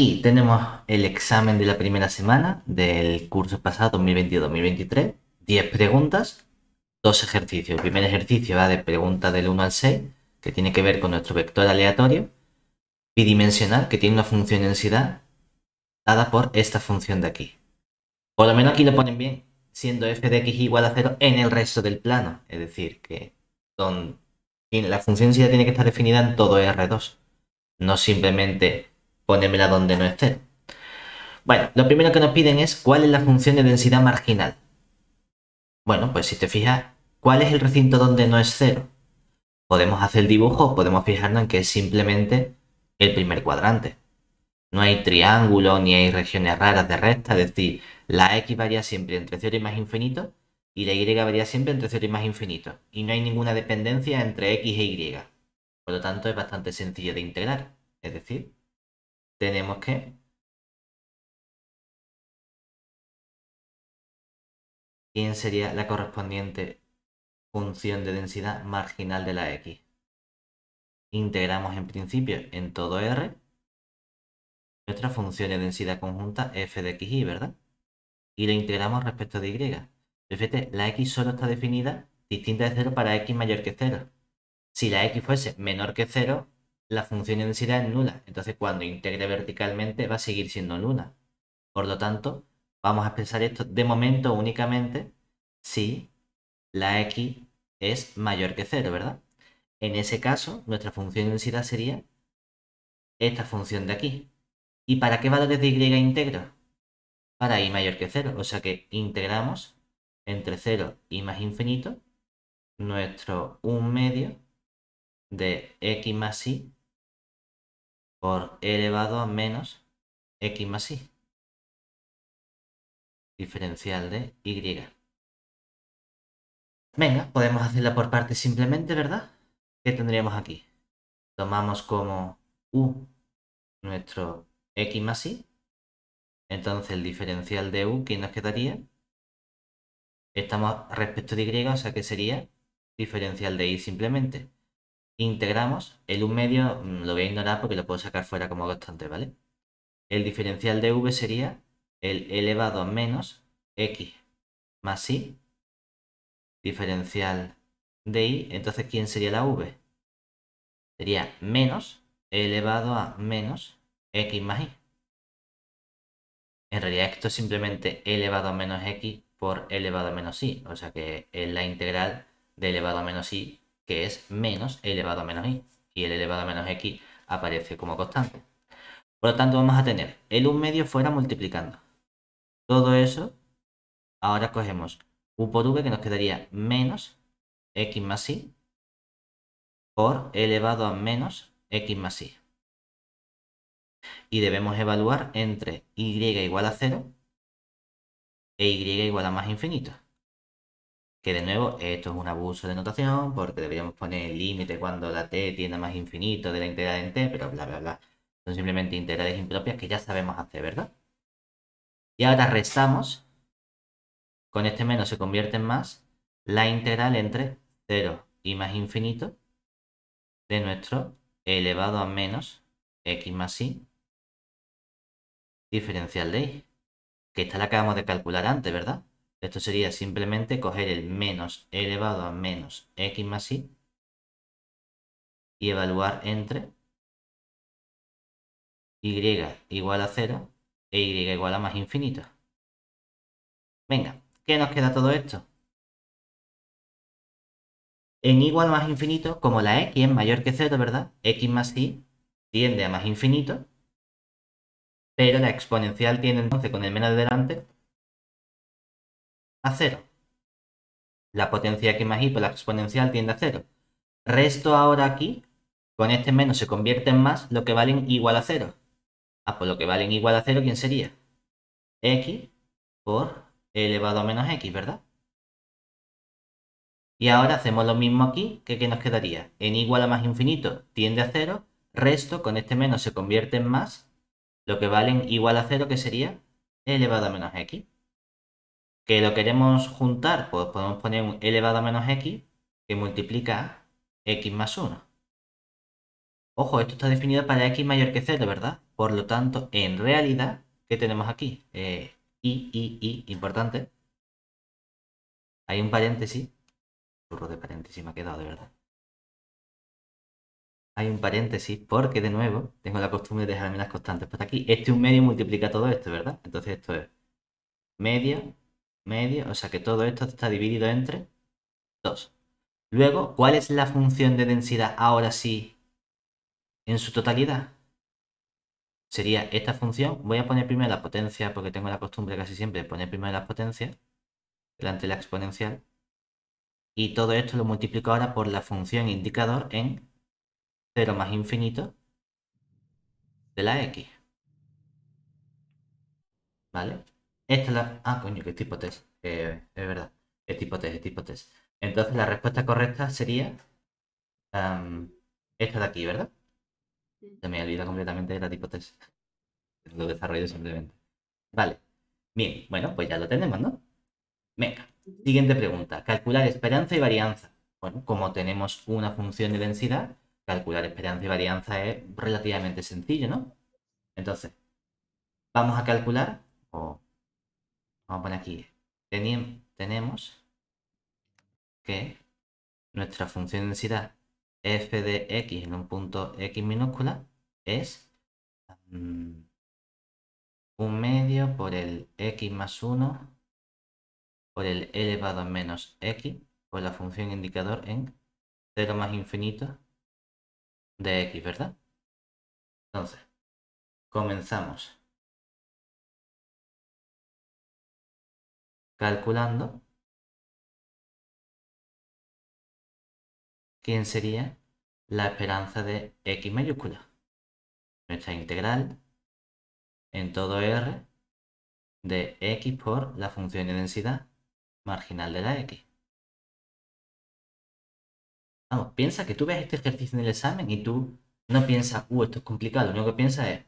Aquí tenemos el examen de la primera semana del curso pasado 2022-2023. 10 preguntas, 2 ejercicios. El primer ejercicio va de preguntas del 1 al 6, que tiene que ver con nuestro vector aleatorio bidimensional, que tiene una función densidad dada por esta función de aquí. Por lo menos aquí lo ponen bien, siendo f de x igual a 0 en el resto del plano. Es decir, que la función densidad tiene que estar definida en todo R2, no simplemente ponérmela donde no es 0. Bueno, lo primero que nos piden es cuál es la función de densidad marginal. Bueno, pues si te fijas, ¿cuál es el recinto donde no es 0? Podemos hacer el dibujo, podemos fijarnos en que es simplemente el primer cuadrante. No hay triángulo ni hay regiones raras de recta, es decir, la x varía siempre entre 0 y más infinito y la y varía siempre entre 0 y más infinito. Y no hay ninguna dependencia entre x e y. Por lo tanto, es bastante sencillo de integrar. Es decir, tenemos que... ¿Quién sería la correspondiente función de densidad marginal de la x? Integramos en principio en todo R nuestra función de densidad conjunta f de xy, ¿verdad? Y lo integramos respecto de y. Fíjate, la x solo está definida distinta de 0 para x mayor que 0. Si la x fuese menor que 0, la función de densidad es nula. Entonces, cuando integre verticalmente, va a seguir siendo nula. Por lo tanto, vamos a expresar esto de momento únicamente si la x es mayor que 0, ¿verdad? En ese caso, nuestra función de densidad sería esta función de aquí. ¿Y para qué valores de y integro? Para y mayor que 0. O sea que integramos entre 0 y más infinito nuestro 1 medio de x más y por elevado a menos x más y. Diferencial de y. Venga, podemos hacerla por partes simplemente, ¿verdad? ¿Qué tendríamos aquí? Tomamos como u nuestro x más y. Entonces el diferencial de u, ¿qué nos quedaría? Estamos respecto de y, o sea que sería diferencial de y simplemente. Integramos el 1 medio, lo voy a ignorar porque lo puedo sacar fuera como constante, ¿vale? El diferencial de v sería el elevado a menos x más y, diferencial de y. Entonces, ¿quién sería la v? Sería menos elevado a menos x más y. En realidad esto es simplemente elevado a menos x por elevado a menos y. O sea que es la integral de elevado a menos y, que es menos elevado a menos y. Y el elevado a menos x aparece como constante. Por lo tanto, vamos a tener el 1 medio fuera multiplicando. Todo eso, ahora cogemos u por v, que nos quedaría menos x más y por elevado a menos x más y. Y debemos evaluar entre y igual a 0 e y igual a más infinito. Que de nuevo, esto es un abuso de notación porque deberíamos poner el límite cuando la t tiende a más infinito de la integral en t, pero bla, bla, bla. Son simplemente integrales impropias que ya sabemos hacer, ¿verdad? Y ahora restamos, con este menos se convierte en más, la integral entre 0 y más infinito de nuestro elevado a menos x más y diferencial de y. Que esta la acabamos de calcular antes, ¿verdad? Esto sería simplemente coger el menos elevado a menos x más y evaluar entre y igual a 0 e y igual a más infinito. Venga, ¿qué nos queda todo esto? En igual a más infinito, como la x es mayor que 0, ¿verdad? X más y tiende a más infinito, pero la exponencial tiende entonces con el menos de delante a 0. La potencia x más y por la exponencial tiende a 0. Resto ahora aquí, con este menos se convierte en más, lo que valen igual a 0. Ah, pues lo que valen igual a 0, ¿quién sería? X por elevado a menos x, ¿verdad? Y ahora hacemos lo mismo aquí, que ¿qué nos quedaría? En igual a más infinito tiende a 0, resto, con este menos se convierte en más, lo que valen igual a 0, que sería elevado a menos x. ¿Que lo queremos juntar? Pues podemos poner un elevado a menos x que multiplica x más 1. Ojo, esto está definido para x mayor que 0, ¿verdad? por lo tanto, en realidad, ¿qué tenemos aquí? Importante. Hay un paréntesis. Burro de paréntesis me ha quedado, de verdad. Hay un paréntesis porque, de nuevo, tengo la costumbre de dejarme las constantes por aquí. Este 1/2 multiplica todo esto, ¿verdad? Entonces esto es medio, medio, o sea que todo esto está dividido entre 2. Luego, ¿cuál es la función de densidad ahora sí en su totalidad? Sería esta función. Voy a poner primero la potencia porque tengo la costumbre casi siempre de poner primero las potencias delante de la exponencial. Y todo esto lo multiplico ahora por la función indicador en 0 más infinito de la x. ¿Vale? Esta es la... Ah, coño, que es tipo test. Es verdad. Es tipo test, es tipo test. Entonces la respuesta correcta sería esta de aquí, ¿verdad? Se me olvida completamente de la tipo test. Lo desarrollo simplemente. Vale. Bien, bueno, pues ya lo tenemos, ¿no? Venga. Siguiente pregunta. Calcular esperanza y varianza. Bueno, como tenemos una función de densidad, calcular esperanza y varianza es relativamente sencillo, ¿no? Entonces, vamos a calcular, o vamos a poner aquí, tenemos que nuestra función de densidad f de x en un punto x minúscula es 1/2 por el x más 1 por el elevado a menos x por la función indicador en 0 más infinito de x, ¿verdad? Entonces, comenzamos calculando quién sería la esperanza de x mayúscula. Nuestra integral en todo R de x por la función de densidad marginal de la x. Vamos, piensa que tú ves este ejercicio en el examen y tú no piensas, esto es complicado. Lo único que piensas es,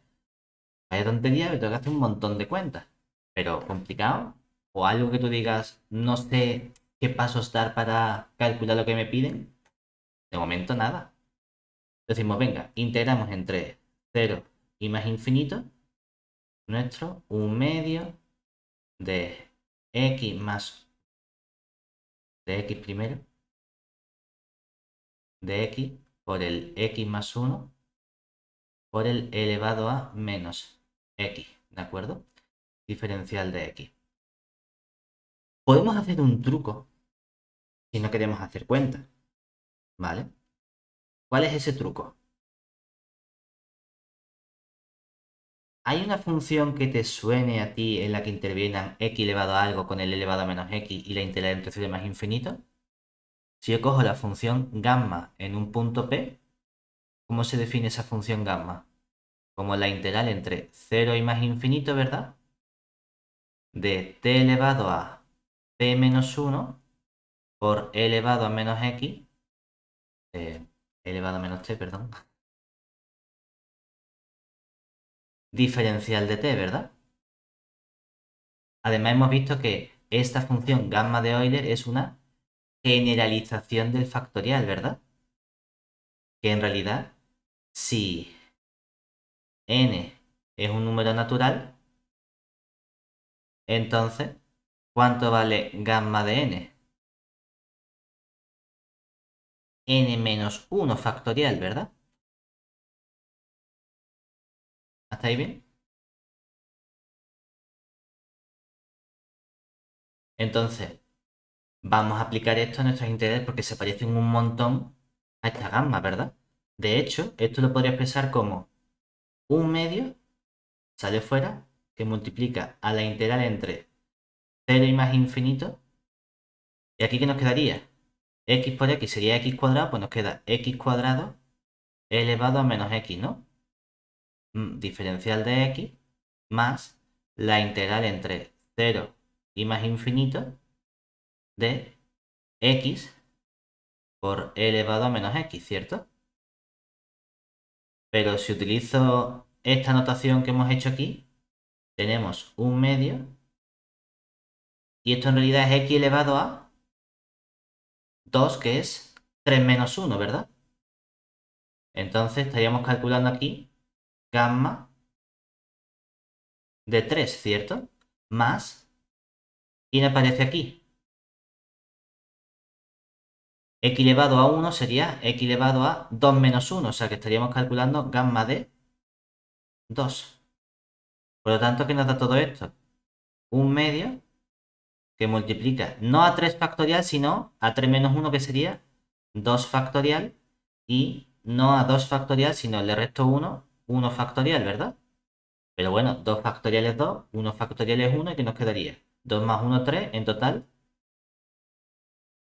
vaya tontería, me tengo que hacer un montón de cuentas. Pero complicado, o algo que tú digas, no sé qué pasos dar para calcular lo que me piden. De momento nada. Decimos, venga, integramos entre 0 y más infinito nuestro 1/2 de x más de x primero de x por el x más 1 por el elevado a menos x, ¿de acuerdo? Diferencial de x. Podemos hacer un truco si no queremos hacer cuenta, ¿vale? ¿Cuál es ese truco? ¿Hay una función que te suene a ti en la que intervienen x elevado a algo con el elevado a menos x y la integral entre 0 y más infinito? Si yo cojo la función gamma en un punto P, ¿cómo se define esa función gamma? Como la integral entre 0 y más infinito, ¿verdad? De t elevado a p menos 1 por elevado a menos x, elevado a menos t, perdón, diferencial de t, ¿verdad? Además hemos visto que esta función gamma de Euler es una generalización del factorial, ¿verdad? Que en realidad, si n es un número natural, entonces, ¿cuánto vale gamma de n? N menos 1 factorial, ¿verdad? ¿Hasta ahí bien? Entonces, vamos a aplicar esto a nuestras integrales porque se parecen un montón a esta gamma, ¿verdad? De hecho, esto lo podría expresar como 1/2 sale fuera, que multiplica a la integral entre 0 y más infinito. ¿Y aquí qué nos quedaría? X por x sería x cuadrado, pues nos queda x cuadrado elevado a menos x, ¿no? Diferencial de x más la integral entre 0 y más infinito de x por elevado a menos x, ¿cierto? Pero si utilizo esta notación que hemos hecho aquí, tenemos 1/2 y esto en realidad es x elevado a 2, que es 3 menos 1, ¿verdad? Entonces estaríamos calculando aquí gamma de 3, ¿cierto? Más, ¿quién aparece aquí? X elevado a 1 sería X elevado a 2 menos 1, o sea que estaríamos calculando gamma de 2. Por lo tanto, ¿qué nos da todo esto? Un medio que multiplica no a 3 factorial, sino a 3 menos 1, que sería 2 factorial, y no a 2 factorial, sino le resto 1, 1 factorial, ¿verdad? Pero bueno, 2 factorial es 2, 1 factorial es 1, ¿y qué nos quedaría? 2 más 1, 3, en total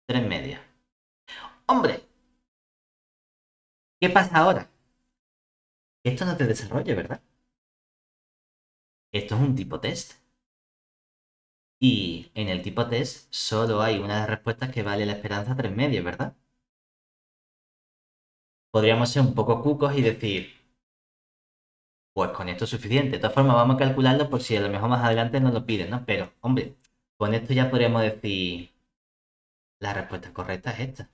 3 medios. ¡Hombre! ¿Qué pasa ahora? Esto no es de desarrollo, ¿verdad? Esto es un tipo test. Y en el tipo test solo hay una de las respuestas que vale la esperanza 3 medios, ¿verdad? Podríamos ser un poco cucos y decir, pues con esto es suficiente. De todas formas, vamos a calcularlo por si a lo mejor más adelante nos lo piden, ¿no? Pero, hombre, con esto ya podríamos decir, la respuesta correcta es esta.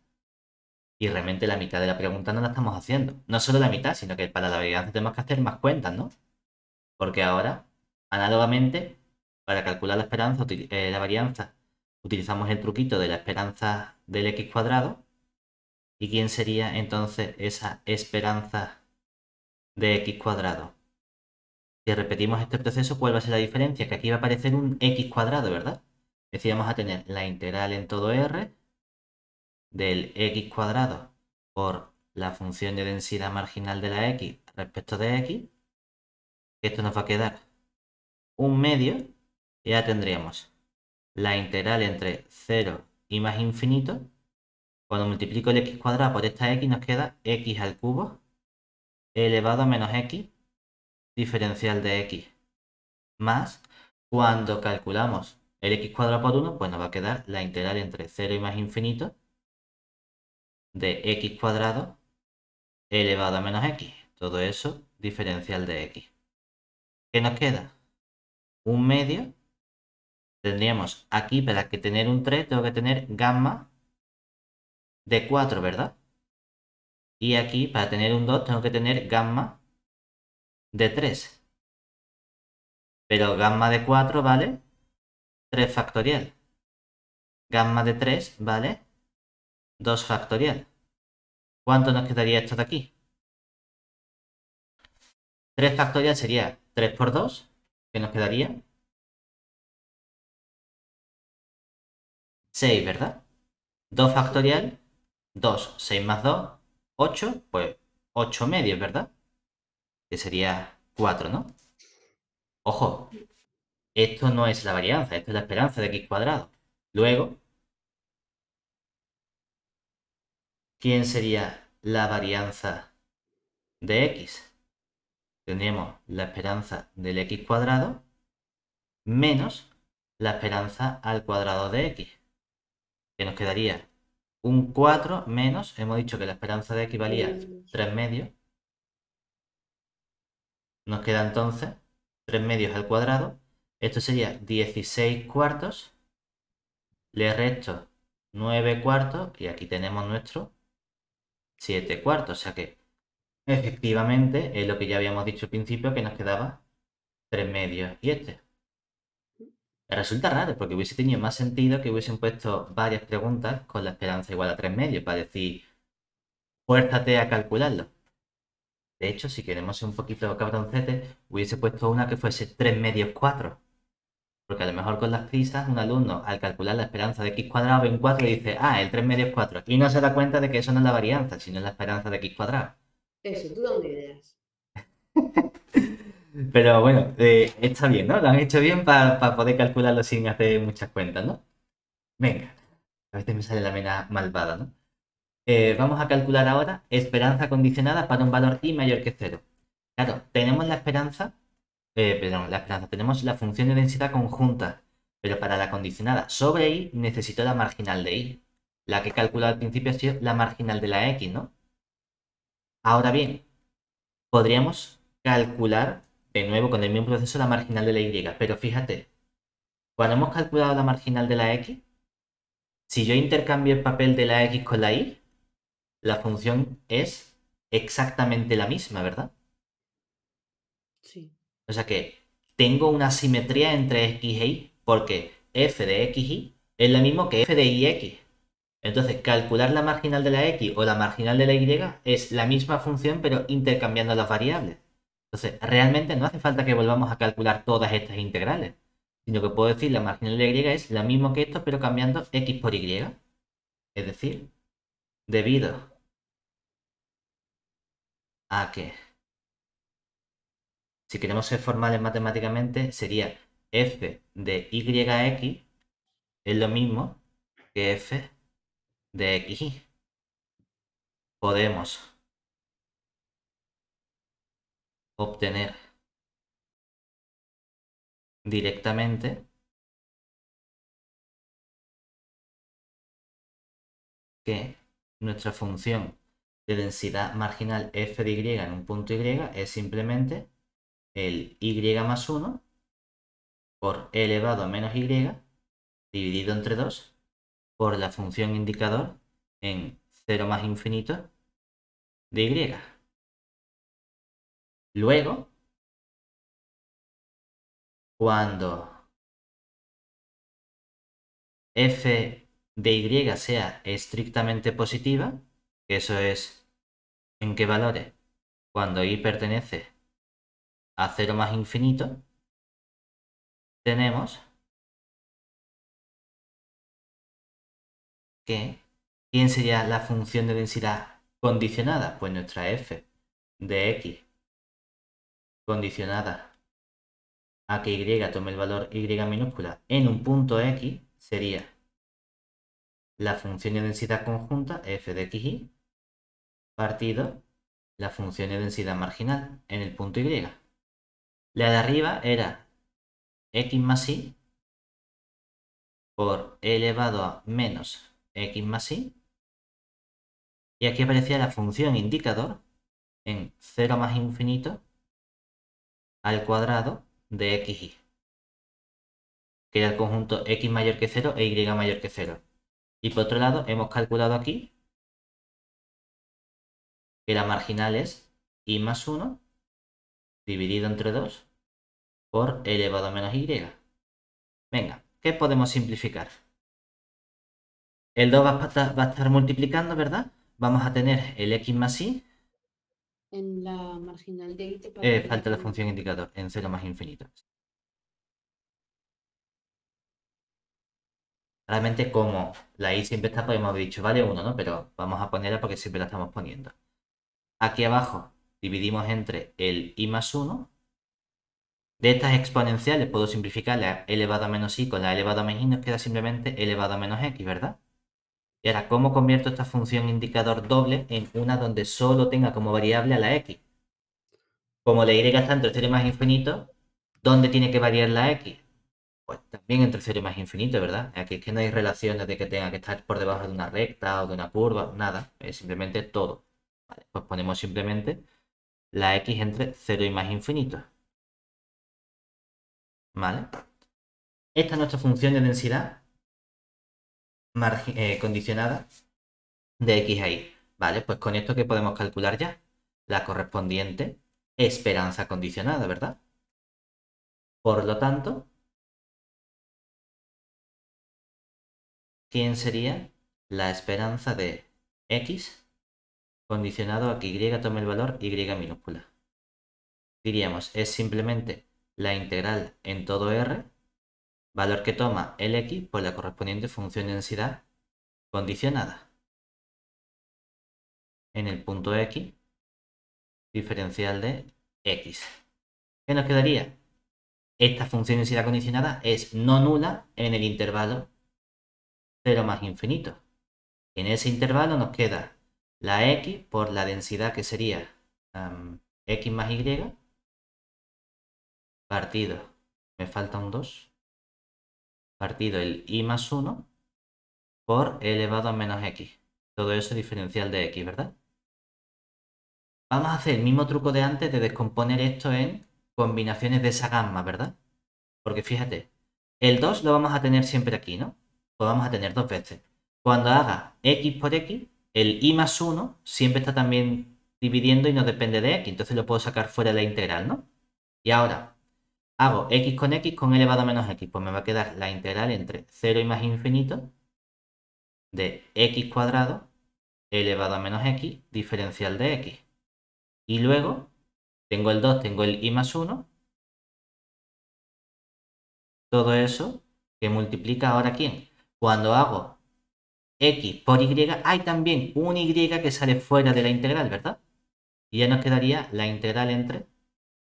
Y realmente la mitad de la pregunta no la estamos haciendo. No solo la mitad, sino que para la varianza tenemos que hacer más cuentas, ¿no? Porque ahora, análogamente, para calcular la esperanza, la varianza, utilizamos el truquito de la esperanza del x cuadrado. ¿Y quién sería entonces esa esperanza de x cuadrado? Si repetimos este proceso, ¿cuál va a ser la diferencia? Que aquí va a aparecer un x cuadrado, ¿verdad? Es decir, vamos a tener la integral en todo r del x cuadrado por la función de densidad marginal de la x respecto de x. Esto nos va a quedar un medio, y ya tendríamos la integral entre 0 y más infinito. Cuando multiplico el x cuadrado por esta x, nos queda x al cubo elevado a menos x diferencial de x, más, cuando calculamos el x cuadrado por 1, pues nos va a quedar la integral entre 0 y más infinito de x cuadrado elevado a menos x. Todo eso diferencial de x. ¿Qué nos queda? Un medio. Tendríamos aquí, para que tener un 3, tengo que tener gamma de 4, ¿verdad? Y aquí, para tener un 2, tengo que tener gamma de 3. Pero gamma de 4 vale 3 factorial. Gamma de 3 vale 2 factorial. ¿Cuánto nos quedaría esto de aquí? 3 factorial sería 3 por 2, que nos quedaría 6, ¿verdad? 2 factorial, 2, 6 más 2, 8, pues 8 medios, ¿verdad? Que sería 4, ¿no? Ojo, esto no es la varianza, esto es la esperanza de x cuadrado. Luego, ¿quién sería la varianza de x? Tendríamos la esperanza del x cuadrado menos la esperanza al cuadrado de x, que nos quedaría un 4 menos, hemos dicho que la esperanza de x valía 3 medios, nos queda entonces 3 medios al cuadrado, esto sería 16 cuartos, le resto 9 cuartos y aquí tenemos nuestro 7 cuartos, o sea que efectivamente es lo que ya habíamos dicho al principio, que nos quedaba 3 medios y este. Resulta raro porque hubiese tenido más sentido que hubiesen puesto varias preguntas con la esperanza igual a 3 medios para decir, fuérzate a calcularlo. De hecho, si queremos ser un poquito cabroncete, hubiese puesto una que fuese 3 medios 4. Porque a lo mejor con las prisas, un alumno al calcular la esperanza de x cuadrado ve un 4 y dice, ah, el 3 medios 4. Y no se da cuenta de que eso no es la varianza, sino la esperanza de x cuadrado. Eso, tú dando ideas. Pero bueno, está bien, ¿no? Lo han hecho bien para poder calcularlo sin hacer muchas cuentas, ¿no? Venga, a veces me sale la mena malvada, ¿no? Vamos a calcular ahora esperanza condicionada para un valor i mayor que 0. Claro, tenemos la esperanza, perdón, la esperanza, tenemos la función de densidad conjunta, pero para la condicionada sobre i necesito la marginal de i. La que he calculado al principio ha sido la marginal de la x, ¿no? Ahora bien, podríamos calcular de nuevo con el mismo proceso la marginal de la y, pero fíjate, cuando hemos calculado la marginal de la x, si yo intercambio el papel de la x con la y, la función es exactamente la misma, ¿verdad? Sí. O sea que tengo una simetría entre x e y, porque f de x, y es lo mismo que f de y x. Entonces, calcular la marginal de la x o la marginal de la y es la misma función, pero intercambiando las variables. Entonces, realmente no hace falta que volvamos a calcular todas estas integrales, sino que puedo decir la marginal de la y es la misma que esto, pero cambiando x por y. Es decir, debido a que, si queremos ser formales matemáticamente, sería f de yx es lo mismo que f de xy. Podemos obtener directamente que nuestra función de densidad marginal f de y en un punto y es simplemente el y más 1 por e elevado a menos y dividido entre 2 por la función indicador en 0 más infinito de y. Luego, cuando f de y sea estrictamente positiva, que eso es en qué valores, cuando y pertenece a 0 más infinito, tenemos que, ¿quién sería la función de densidad condicionada? Pues nuestra f de x condicionada a que y tome el valor y minúscula en un punto x sería la función de densidad conjunta f de xy partido la función de densidad marginal en el punto y. La de arriba era x más y por e elevado a menos x más y. Y aquí aparecía la función indicador en 0 más infinito al cuadrado de xy, que era el conjunto x mayor que 0 e y mayor que 0. Y por otro lado, hemos calculado aquí que la marginal es y más 1 dividido entre 2 por e elevado a menos y. Venga, ¿qué podemos simplificar? El 2 va a estar multiplicando, ¿verdad? Vamos a tener el x más y. En la marginal de y te faltaría Falta la poner- función indicador en 0 más infinito. Realmente como la y siempre está, podemos haber dicho vale 1, ¿no? Pero vamos a ponerla porque siempre la estamos poniendo. Aquí abajo dividimos entre el i más 1. De estas exponenciales puedo simplificar la elevado a menos i con la elevado a menos i, nos queda simplemente elevado a menos x, ¿verdad? Y ahora, ¿cómo convierto esta función indicador doble en una donde solo tenga como variable a la x? Como la y está entre 0 y más infinito, ¿dónde tiene que variar la x? Pues también entre 0 y más infinito, ¿verdad? Aquí es que no hay relaciones de que tenga que estar por debajo de una recta o de una curva, nada. Es simplemente todo. Vale, pues ponemos simplemente la x entre 0 y más infinito. ¿Vale? Esta es nuestra función de densidad condicionada de x a y. ¿Vale? Pues con esto que podemos calcular ya la correspondiente esperanza condicionada, ¿verdad? Por lo tanto, ¿quién sería la esperanza de x condicionado a que y tome el valor y minúscula? Diríamos, es simplemente la integral en todo r, valor que toma el x por la correspondiente función de densidad condicionada en el punto x diferencial de x. ¿Qué nos quedaría? Esta función de densidad condicionada es no nula en el intervalo 0 más infinito. En ese intervalo nos queda la x por la densidad que sería x más y partido, me falta un 2, partido el i más 1 por e elevado a menos x. Todo eso diferencial de x, ¿verdad? Vamos a hacer el mismo truco de antes de descomponer esto en combinaciones de esa gamma, ¿verdad? Porque fíjate, el 2 lo vamos a tener siempre aquí, ¿no? Lo vamos a tener dos veces. Cuando haga x por x, el i más 1 siempre está también dividiendo y no depende de x. Entonces lo puedo sacar fuera de la integral, ¿no? Y ahora, Hago x con elevado a menos x. Pues me va a quedar la integral entre 0 y más infinito de x cuadrado elevado a menos x diferencial de x. Y luego tengo el 2, tengo el y más 1. Todo eso que multiplica ahora ¿quién? Cuando hago x por y, hay también un y que sale fuera de la integral, ¿verdad? Y ya nos quedaría la integral entre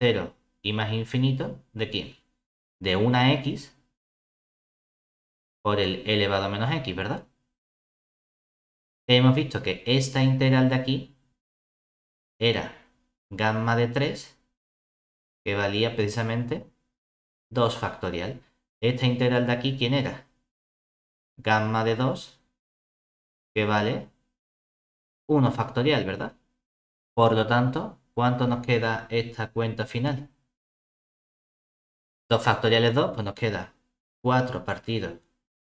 0 y más infinito ¿de quién? De una x por el elevado a menos x, ¿verdad? Hemos visto que esta integral de aquí era gamma de 3, que valía precisamente 2 factorial. Esta integral de aquí, ¿quién era? Gamma de 2, que vale 1 factorial, ¿verdad? Por lo tanto, ¿cuánto nos queda esta cuenta final? 2 factoriales 2, pues nos queda 4 partido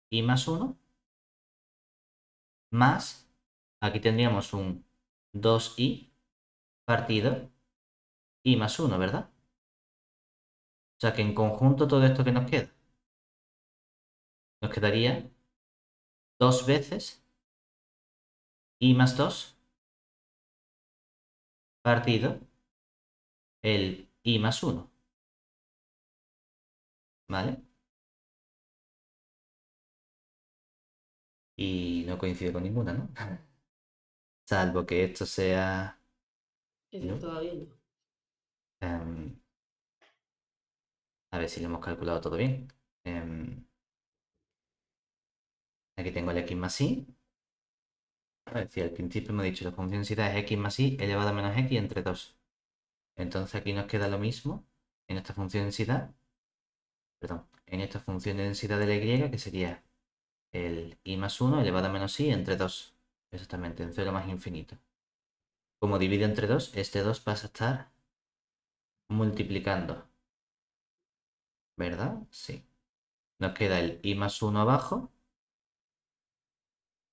y más 1, más, aquí tendríamos un 2i partido y más 1, ¿verdad? O sea que en conjunto todo esto que nos queda, nos quedaría 2 veces i más 2 partido el i más 1, ¿vale? Y no coincide con ninguna, ¿no? Salvo que esto sea... Eso ¿no? todavía no. Em, a ver si lo hemos calculado todo bien. Aquí tengo el x más y. A ver, si al principio me he dicho la función de densidad es x más y elevado a menos x entre 2. Entonces aquí nos queda lo mismo en esta función de densidad. Perdón, en esta función de densidad de la y, que sería el i más 1 elevado a menos i entre 2. Exactamente, en 0 más infinito. Como divide entre 2, este 2 pasa a estar multiplicando. ¿Verdad? Sí. Nos queda el i más 1 abajo.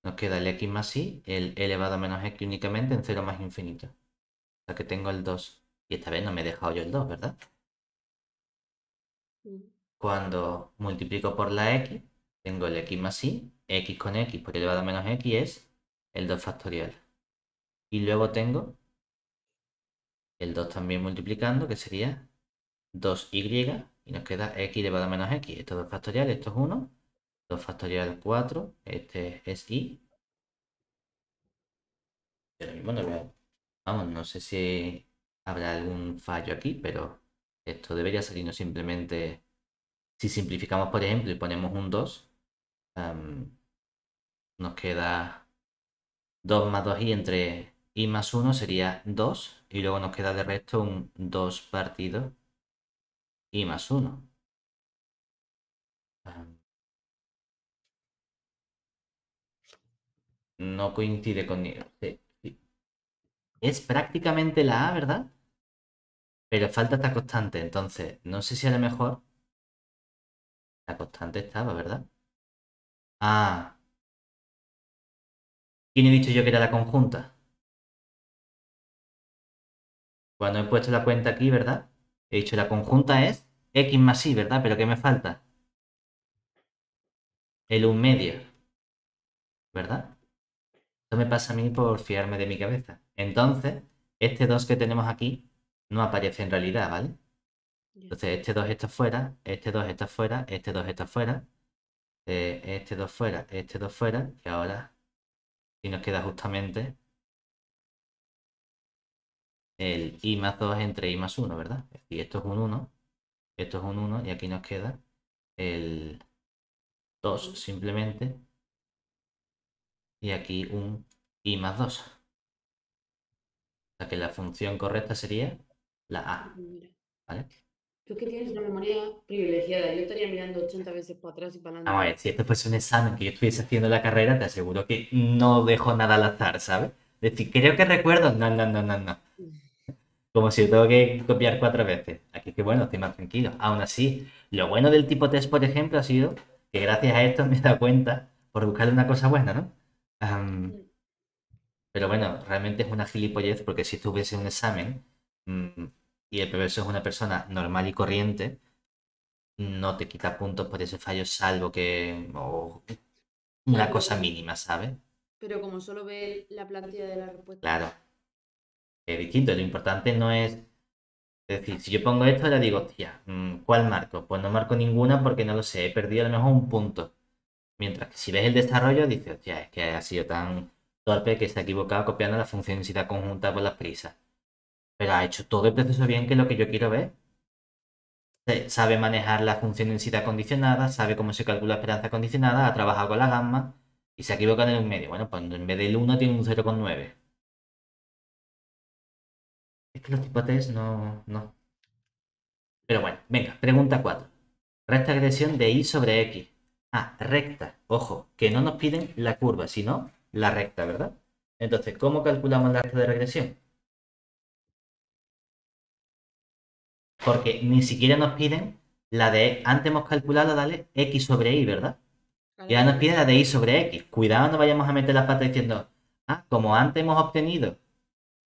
Nos queda el x más y, el elevado a menos x únicamente en 0 más infinito. O sea que tengo el 2. Y esta vez no me he dejado yo el 2, ¿verdad? Mm. Cuando multiplico por la x, tengo el x más y. X con x por elevado a menos x es el 2 factorial. Y luego tengo el 2 también multiplicando, que sería 2y. Y nos queda x elevado a menos x. Esto es 2 factorial, esto es 1. 2 factorial 4. Este es y. Ahora mismo no veo. Vamos, no sé si habrá algún fallo aquí, pero esto debería salirnos simplemente. Si simplificamos, por ejemplo, y ponemos un 2, nos queda 2 más 2i entre i más 1 sería 2, y luego nos queda de resto un 2 partido i más 1. No coincide con... sí, sí. Es prácticamente la a, ¿verdad? Pero falta esta constante, entonces no sé si a lo mejor la constante estaba, ¿verdad? Ah, ¿quién he dicho yo que era la conjunta? Cuando he puesto la cuenta aquí, ¿verdad? He dicho la conjunta es x más y, ¿verdad? Pero ¿qué me falta? El 1 medio, ¿verdad? Esto me pasa a mí por fiarme de mi cabeza. Entonces, este 2 que tenemos aquí no aparece en realidad, ¿vale? Ya. Entonces, este 2 está fuera, este 2 está fuera, este 2 está fuera, este 2 fuera, este 2 fuera, y ahora sí nos queda justamente el i más 2 entre i más 1, ¿verdad? Es decir, esto es un 1, esto es un 1, y aquí nos queda el 2 simplemente, y aquí un i más 2. O sea que la función correcta sería la a, Mira. ¿vale? Tú es que tienes una memoria privilegiada. Yo estaría mirando 80 veces para atrás y para Vamos a ver, adelante. si esto fuese un examen que yo estuviese haciendo en la carrera, te aseguro que no dejo nada al azar, ¿sabes? Es decir, creo que recuerdo, no, no, no, no, no. Como si yo tengo que copiar 4 veces. Aquí que bueno, estoy más tranquilo. Aún así, lo bueno del tipo test, por ejemplo, ha sido que gracias a esto me he dado cuenta, por buscarle una cosa buena, ¿no? Am, Mm. pero bueno, realmente es una gilipollez porque si estuviese un examen mm, y el profesor es una persona normal y corriente, no te quita puntos por ese fallo, salvo que... o Claro, una cosa mínima, ¿sabes? pero como solo ve la plantilla de la respuesta. Claro, es distinto. Lo importante no es... Es decir, si yo pongo esto, le digo, hostia, ¿cuál marco? Pues no marco ninguna porque no lo sé, he perdido a lo mejor un punto. Mientras que si ves el desarrollo, dices, hostia, es que ha sido tan torpe que se ha equivocado copiando la función densidad conjunta por las prisas. Pero ha hecho todo el proceso bien, que es lo que yo quiero ver. Sabe manejar la función densidad condicionada, sabe cómo se calcula la esperanza condicionada, ha trabajado con la gamma y se ha equivocado en el medio. Bueno, pues en vez del 1 tiene un 0,9. Es que los tipos test no. Pero bueno, venga, pregunta 4. Recta regresión de y sobre x. Ah, recta. Ojo, que no nos piden la curva, sino la recta, ¿verdad? Entonces, ¿cómo calculamos la recta de regresión? Porque ni siquiera nos piden la de... Antes hemos calculado, dale, x sobre y, ¿verdad? Y Ahora ahora nos quieren pide la eso. de y sobre x. Cuidado, no vayamos a meter la pata diciendo, ah, como antes hemos obtenido...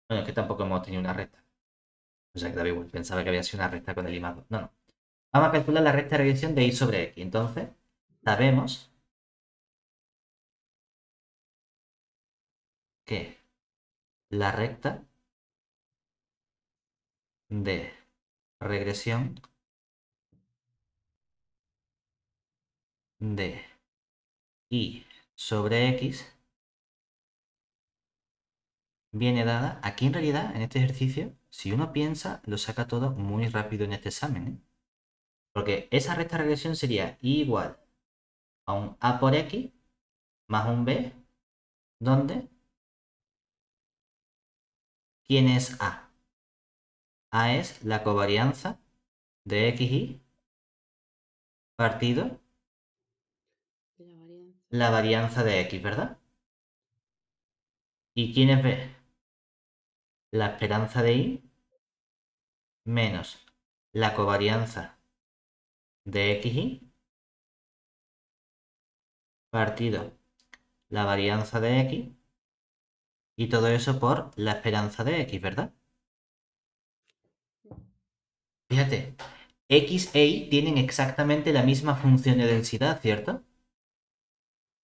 Bueno, es que tampoco hemos obtenido una recta. O sea, que da igual, pensaba que había sido una recta con el imado. No, no. Vamos a calcular la recta de regresión de y sobre x. Entonces, sabemos que la recta de regresión de y sobre x viene dada. Aquí en realidad, en este ejercicio, si uno piensa, lo saca todo muy rápido en este examen, ¿eh? Porque esa recta de regresión sería y igual a un a por x más un b, donde ¿quién es a? A es la covarianza de xy partido De la varianza. la varianza de x, ¿verdad? ¿Y quién es b? La esperanza de y menos la covarianza de xy partido la varianza de x y todo eso por la esperanza de x, ¿verdad? Fíjate, x e y tienen exactamente la misma función de densidad, ¿cierto?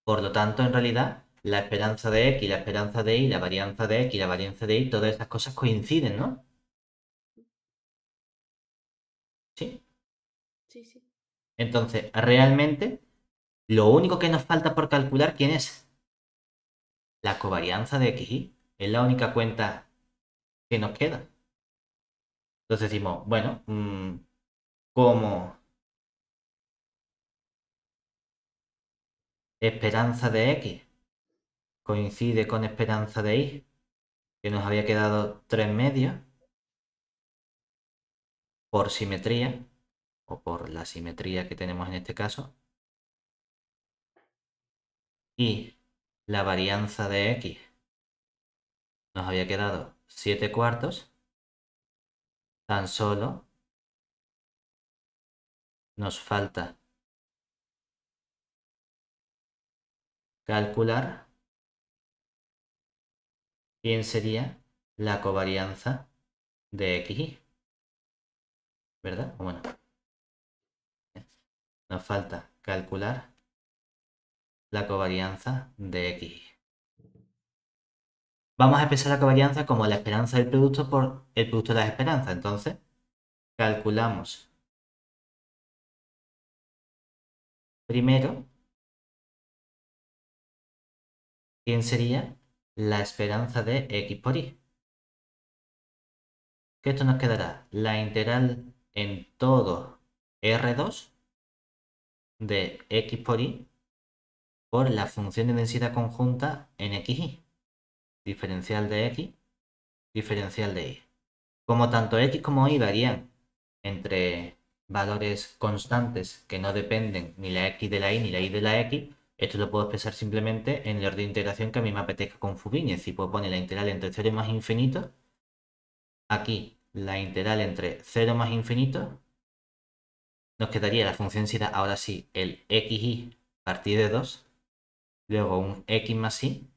Por lo tanto, en realidad, la esperanza de x, la esperanza de y, la varianza de x, la varianza de y, todas esas cosas coinciden, ¿no? Sí. Sí, sí. Entonces, realmente, lo único que nos falta por calcular, ¿quién es? La covarianza de xy. Es la única cuenta que nos queda. Entonces decimos, bueno, como esperanza de x coincide con esperanza de y, que nos había quedado 3 medios, por simetría, o por la simetría que tenemos en este caso, y la varianza de x nos había quedado 7 cuartos, tan solo nos falta calcular quién sería la covarianza de xy, ¿verdad? O bueno, nos falta calcular la covarianza de xy. Vamos a expresar la covarianza como la esperanza del producto por el producto de las esperanzas. Entonces, calculamos primero quién sería la esperanza de x por y. Que esto nos quedará la integral en todo R2 de x por y por la función de densidad conjunta en xy. Diferencial de x, diferencial de y. Como tanto x como y varían entre valores constantes que no dependen ni la x de la y ni la y de la x, esto lo puedo expresar simplemente en el orden de integración que a mí me apetezca con Fubini. Es decir, puedo poner la integral entre 0 más infinito, aquí la integral entre 0 más infinito, nos quedaría la función densidad, ahora sí, el xy partido de 2, luego un x más y,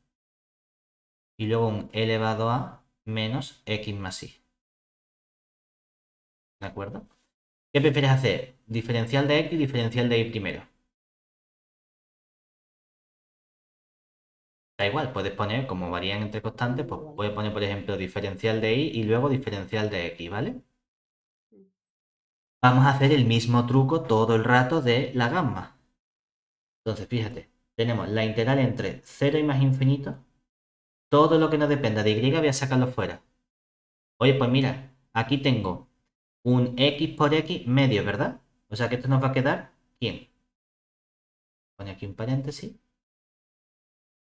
y luego un elevado a menos x más y. ¿De acuerdo? ¿Qué prefieres hacer? ¿Diferencial de x, diferencial de y primero? Da igual, puedes poner, como varían entre constantes, pues puedes poner, por ejemplo, diferencial de y luego diferencial de x, ¿vale? Vamos a hacer el mismo truco todo el rato de la gamma. Entonces, fíjate, tenemos la integral entre 0 y más infinito. Todo lo que no dependa de y voy a sacarlo fuera. Oye, pues mira, aquí tengo un x por x medio, ¿verdad? O sea que esto nos va a quedar, ¿quién? Pone aquí un paréntesis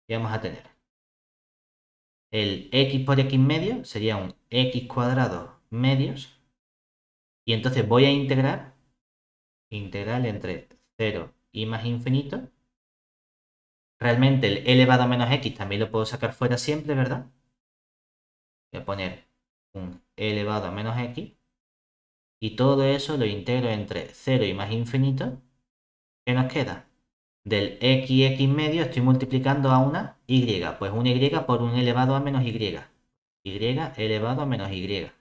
y vamos a tener el x por x medio sería un x cuadrado medios y entonces voy a integrar integral entre 0 y más infinito. Realmente el elevado a menos x también lo puedo sacar fuera siempre, ¿verdad? Voy a poner un elevado a menos x y todo eso lo integro entre 0 y más infinito. ¿Qué nos queda? Del x medio estoy multiplicando a una y, pues una y por un elevado a menos y. Y elevado a menos y.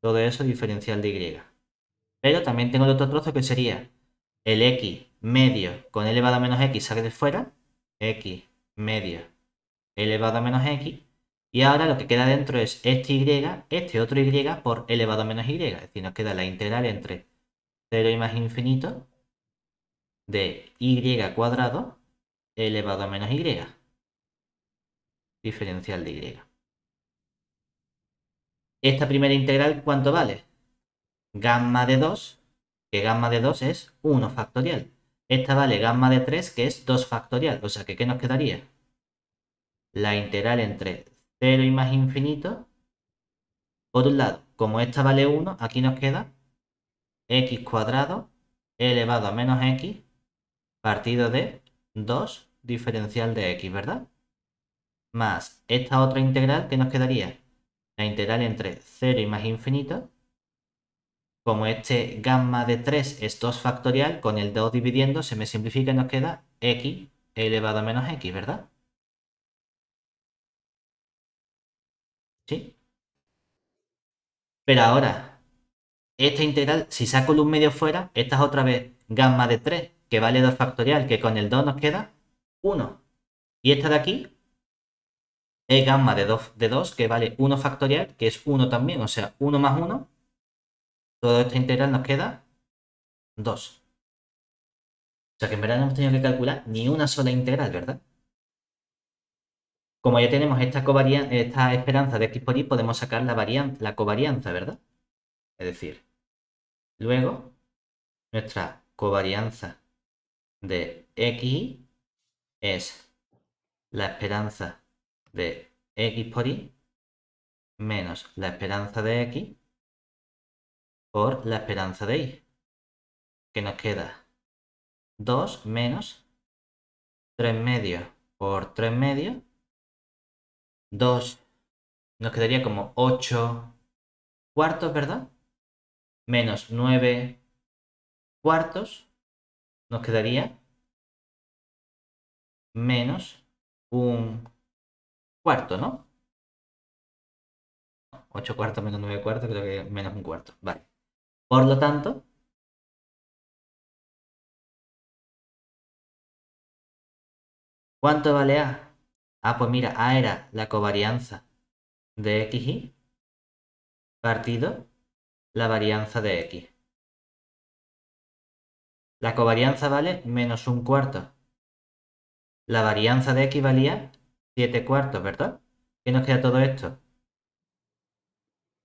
Todo eso diferencial de y. Pero también tengo el otro trozo que sería el x medio con elevado a menos x sale de fuera, x medio elevado a menos x, y ahora lo que queda dentro es este y, este otro y por elevado a menos y. Es decir, nos queda la integral entre 0 y más infinito de y cuadrado elevado a menos y. Diferencial de y. Esta primera integral, ¿cuánto vale? Gamma de 2, que gamma de 2 es 1 factorial. Esta vale gamma de 3, que es 2 factorial. O sea que, ¿qué nos quedaría? La integral entre 0 y más infinito. Por un lado, como esta vale 1, aquí nos queda x cuadrado elevado a menos x partido de 2 diferencial de x, ¿verdad? Más esta otra integral que nos quedaría la integral entre 0 y más infinito. Como este gamma de 3 es 2 factorial, con el 2 dividiendo se me simplifica y nos queda x elevado a menos x, ¿verdad? ¿Sí? Pero ahora, esta integral, si saco el 1 medio fuera, esta es otra vez gamma de 3, que vale 2 factorial, que con el 2 nos queda 1. Y esta de aquí es gamma de 2, que vale 1 factorial, que es 1 también, o sea, 1 más 1. Toda esta integral nos queda 2. O sea que en verdad no hemos tenido que calcular ni una sola integral, ¿verdad? Como ya tenemos esta esperanza de x por y, podemos sacar la covarianza, ¿verdad? Es decir, luego nuestra covarianza de xy es la esperanza de x por y menos la esperanza de x por la esperanza de y, que nos queda 2 menos 3 medios por 3 medios, 2, nos quedaría como 8 cuartos, ¿verdad? Menos 9 cuartos, nos quedaría menos un cuarto, ¿no? 8 cuartos menos 9 cuartos, creo que menos un cuarto. Vale. Por lo tanto, ¿cuánto vale A? Ah, pues mira, A era la covarianza de xy partido la varianza de x. La covarianza vale menos un cuarto. La varianza de x valía 7 cuartos, ¿verdad? ¿Qué nos queda todo esto?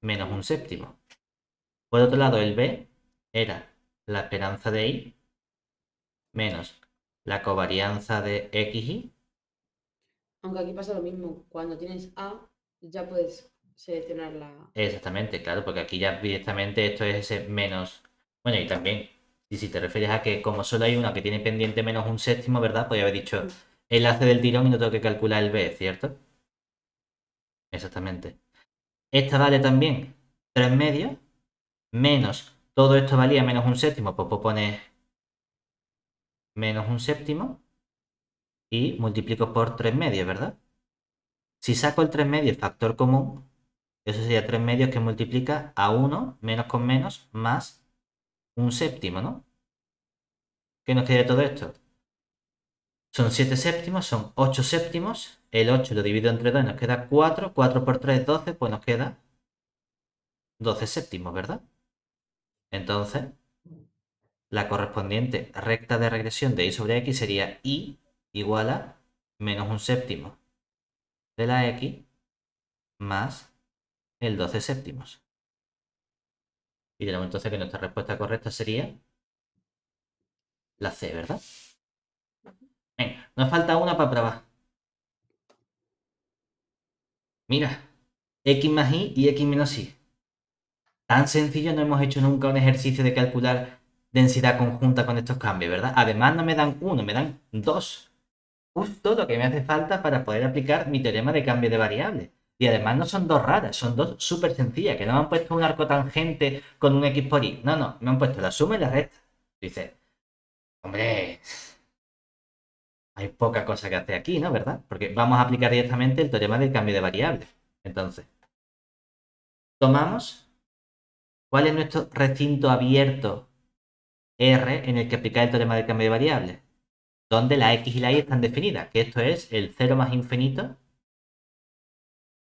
Menos un séptimo. Por otro lado, el b era la esperanza de y menos la covarianza de xy. Aunque aquí pasa lo mismo. Cuando tienes A, ya puedes seleccionar la. Exactamente, claro, porque aquí ya directamente esto es ese menos. Bueno, y también, y si te refieres a que como solo hay una que tiene pendiente menos un séptimo, ¿verdad? Podría haber dicho enlace del tirón y no tengo que calcular el b, ¿cierto? Exactamente. Esta vale también 3 medios, menos todo esto valía menos un séptimo, pues puedo poner menos un séptimo y multiplico por 3 medios, ¿verdad? Si saco el 3 medios factor común, eso sería 3 medios que multiplica a 1 menos con menos más un séptimo, ¿no? ¿Qué nos queda de todo esto? Son 7 séptimos, son 8 séptimos. El 8 lo divido entre 2 y nos queda 4. 4 por 3 es 12, pues nos queda 12 séptimos, ¿verdad? Entonces, la correspondiente recta de regresión de y sobre x sería y igual a menos un séptimo de la x más el 12 séptimos. Y tenemos entonces que nuestra respuesta correcta sería la C, ¿verdad? Venga, nos falta una para probar. Mira, x más y x menos y. Tan sencillo no hemos hecho nunca un ejercicio de calcular densidad conjunta con estos cambios, ¿verdad? Además no me dan uno, me dan dos. Justo lo que me hace falta para poder aplicar mi teorema de cambio de variables. Y además no son dos raras, son dos súper sencillas, que no me han puesto un arco tangente con un x por y. No, no, me han puesto la suma y la resta. Dice, hombre, hay poca cosa que hacer aquí, ¿no? ¿Verdad? Porque vamos a aplicar directamente el teorema del cambio de variables. Entonces, tomamos, ¿cuál es nuestro recinto abierto R en el que aplicar el teorema del cambio de variables? Donde la x y la y están definidas, que esto es el 0 más infinito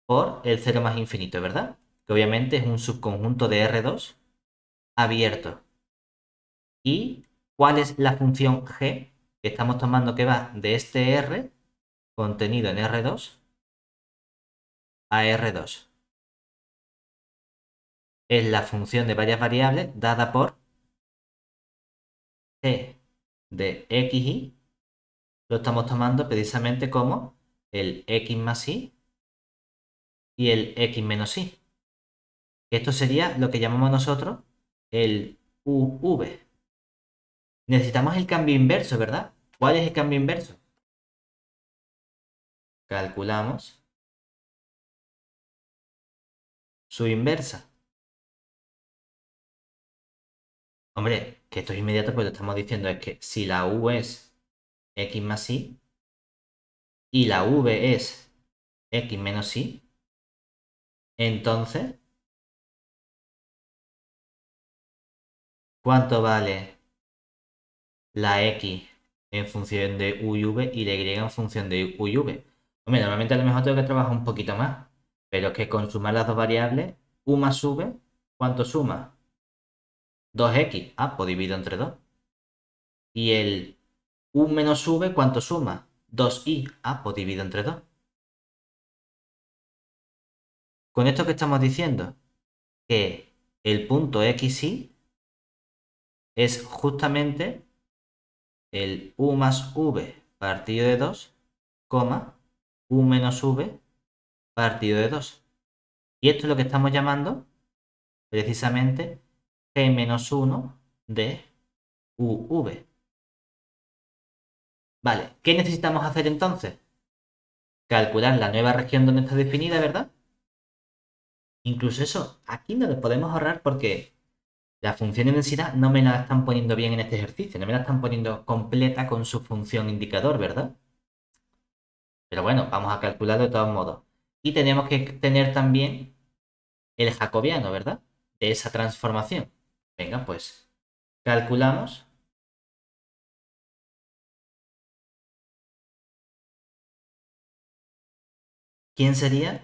por el 0 más infinito, ¿verdad? Que obviamente es un subconjunto de R2 abierto. ¿Y cuál es la función g que estamos tomando que va de este R contenido en R2 a R2? Es la función de varias variables dada por g de xy. Lo estamos tomando precisamente como el x más y y el x menos y. Esto sería lo que llamamos nosotros el UV. Necesitamos el cambio inverso, ¿verdad? ¿Cuál es el cambio inverso? Calculamos su inversa. Hombre, que esto es inmediato, pues lo estamos diciendo es que si la U es x más y la V es x menos y, entonces, ¿cuánto vale la x en función de u y v y la y en función de u y v? Hombre, normalmente a lo mejor tengo que trabajar un poquito más, pero es que con sumar las dos variables, u más v, ¿cuánto suma? 2x. Ah, pues divido entre 2. Y el u menos v, ¿cuánto suma? 2y. Ah, pues divido entre 2. Con esto que estamos diciendo, que el punto xy es justamente el u más v partido de 2, coma, u menos v partido de 2. Y esto es lo que estamos llamando precisamente g menos 1 de uv. Vale, ¿qué necesitamos hacer entonces? Calcular la nueva región donde está definida, ¿verdad? Incluso eso, aquí no lo podemos ahorrar porque la función de densidad no me la están poniendo bien en este ejercicio, no me la están poniendo completa con su función indicador, ¿verdad? Pero bueno, vamos a calcularlo de todos modos. Y tenemos que tener también el jacobiano, ¿verdad? De esa transformación. Venga, pues calculamos. ¿Quién sería?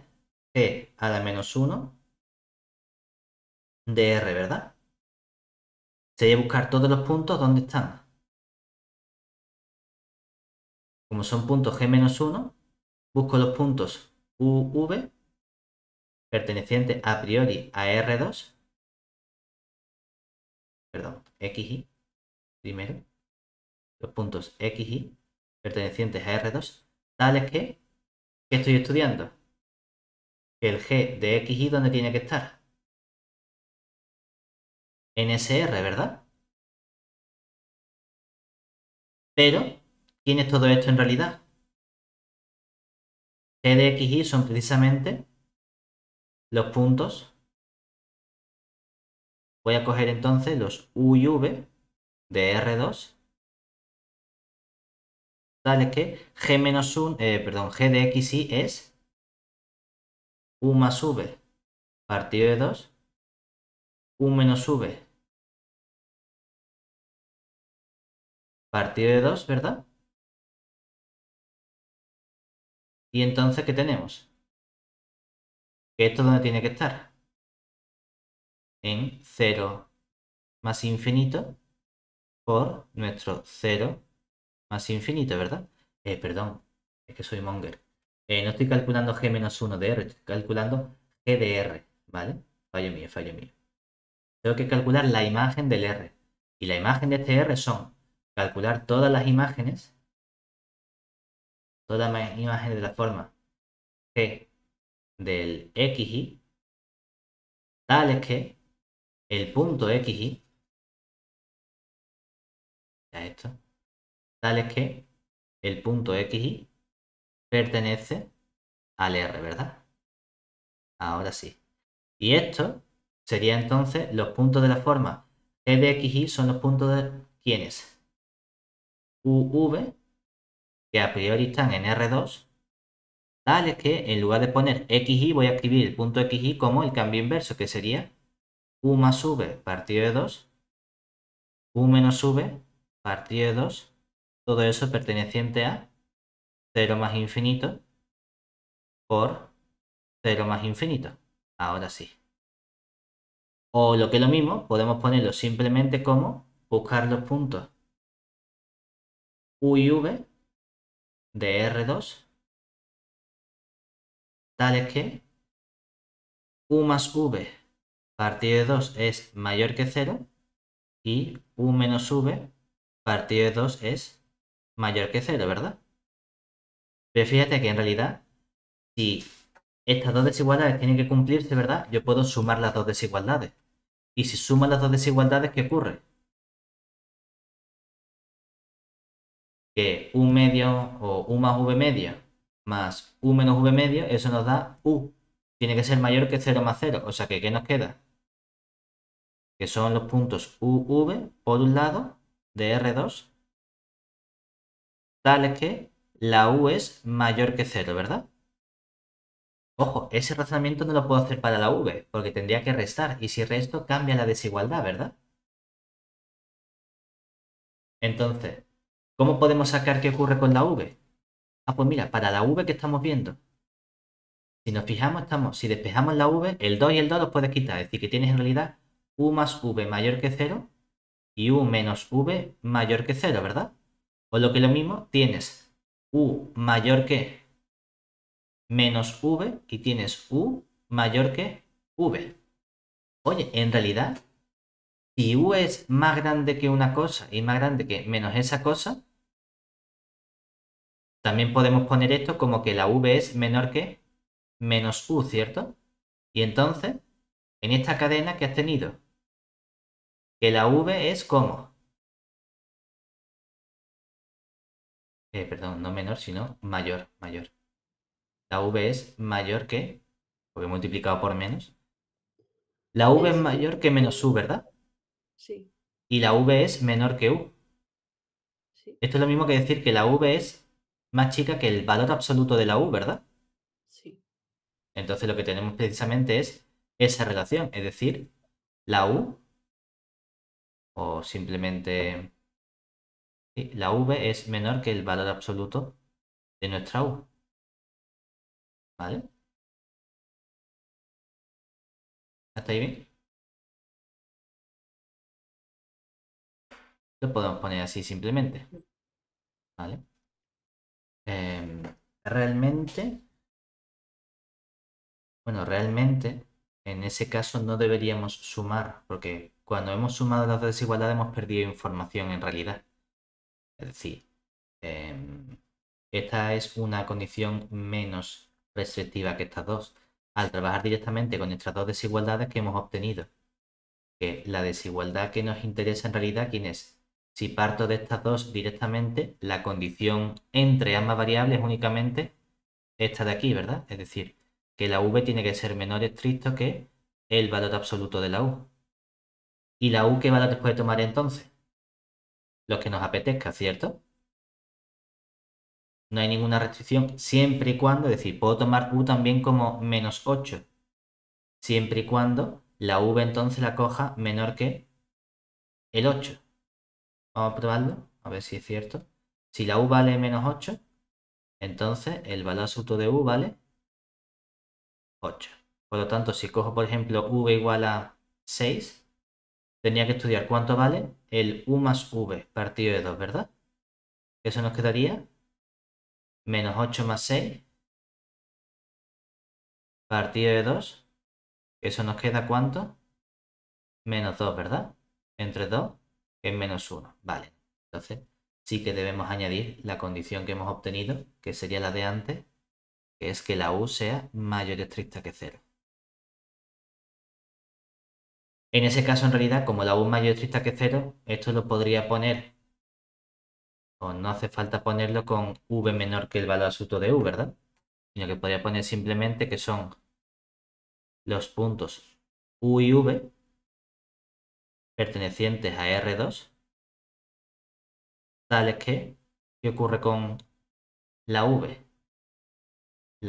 G a la menos 1 de R, ¿verdad? Sería buscar todos los puntos donde están. Como son puntos G menos 1, busco los puntos UV pertenecientes a priori a R2, perdón, XY primero, los puntos XY pertenecientes a R2, tales que, ¿qué estoy estudiando? Que el G de XY, ¿dónde tiene que estar? En SR, ¿verdad? Pero, ¿quién es todo esto en realidad? G de XY son precisamente los puntos. Voy a coger entonces los U y V de R2, tales que G menos 1, perdón, G de XY es U más V partido de 2, U menos V partido de 2, ¿verdad? Y entonces, ¿qué tenemos? Que esto ¿dónde tiene que estar? En 0 más infinito por nuestro 0 más infinito, ¿verdad? Perdón, es que soy monger. No estoy calculando g menos 1 de r, estoy calculando g de r, ¿vale? Fallo mío, fallo mío. Tengo que calcular la imagen del r. Y la imagen de este r son calcular todas las imágenes de la forma g del xy, tales que el punto xy, ya esto, tales que el punto xy pertenece al r, ¿verdad? Ahora sí. Y esto sería entonces los puntos de la forma g de xy son los puntos de ¿quiénes? uv, que a priori están en R2, tales que en lugar de poner xy voy a escribir el punto xy como el cambio inverso, que sería u más v partido de 2, u menos v partido de 2, todo eso perteneciente a 0 más infinito por 0 más infinito. Ahora sí. O lo que es lo mismo, podemos ponerlo simplemente como buscar los puntos u y v de R2, tales que u más v partido de 2 es mayor que 0 y u menos v partido de 2 es mayor que 0, ¿verdad? Pero fíjate que en realidad, si estas dos desigualdades tienen que cumplirse, ¿verdad? Yo puedo sumar las dos desigualdades. Y si sumo las dos desigualdades, ¿qué ocurre? Que u medio o u más v medio más u menos v medio, eso nos da u. Tiene que ser mayor que 0 más 0. O sea que, ¿qué nos queda? Que son los puntos uv por un lado de R2, tales que la u es mayor que 0, ¿verdad? Ojo, ese razonamiento no lo puedo hacer para la v, porque tendría que restar, y si resto cambia la desigualdad, ¿verdad? Entonces, ¿cómo podemos sacar qué ocurre con la v? Ah, pues mira, para la v que estamos viendo, si nos fijamos, si despejamos la v, el 2 y el 2 los puedes quitar, es decir, que tienes en realidad u más v mayor que 0 y u menos v mayor que 0, ¿verdad? O lo que es lo mismo, tienes u mayor que menos v y tienes u mayor que v. Oye, en realidad, si u es más grande que una cosa y más grande que menos esa cosa, también podemos poner esto como que la v es menor que menos u, ¿cierto? Y entonces, en esta cadena que has tenido, que la v es como, perdón, no menor, sino mayor, mayor. La v es mayor que, porque he multiplicado por menos, la v es Es mayor que menos u, ¿verdad? sí, Y la v es menor que u. sí, Esto es lo mismo que decir que la v es más chica que el valor absoluto de la u, ¿verdad? sí. Entonces lo que tenemos precisamente es esa relación, es decir, la u, o simplemente sí, la v es menor que el valor absoluto de nuestra u, ¿vale? ¿Hasta ahí bien? Lo podemos poner así simplemente, ¿vale? Realmente, bueno, realmente en ese caso no deberíamos sumar, porque cuando hemos sumado las dos desigualdades hemos perdido información en realidad. Es decir, esta es una condición menos restrictiva que estas dos. Al trabajar directamente con estas dos desigualdades que hemos obtenido, que la desigualdad que nos interesa en realidad, ¿quién es? Si parto de estas dos directamente, la condición entre ambas variables es únicamente esta de aquí, ¿verdad? Es decir, que la v tiene que ser menor estricto que el valor absoluto de la u. ¿Y la u qué valores puede tomar entonces? Los que nos apetezca, ¿cierto? No hay ninguna restricción siempre y cuando, es decir, puedo tomar u también como menos 8, siempre y cuando la v entonces la coja menor que el 8. Vamos a probarlo. a ver si es cierto. Si la u vale menos 8, entonces el valor absoluto de u vale 8. Por lo tanto, si cojo, por ejemplo, v igual a 6, tendría que estudiar cuánto vale el u más v partido de 2, ¿verdad? Eso nos quedaría menos 8 más 6 partido de 2. Eso nos queda ¿cuánto? Menos 2, ¿verdad? Entre 2 es menos 1. Vale. Entonces, sí que debemos añadir la condición que hemos obtenido, que sería la de antes, que es que la u sea mayor y estricta que 0. En ese caso, en realidad, como la u es mayor y estricta que 0, esto lo podría poner, o no hace falta ponerlo con v menor que el valor absoluto de u, ¿verdad? Sino que podría poner simplemente que son los puntos u y v pertenecientes a R2, tales que, ¿qué ocurre con la v?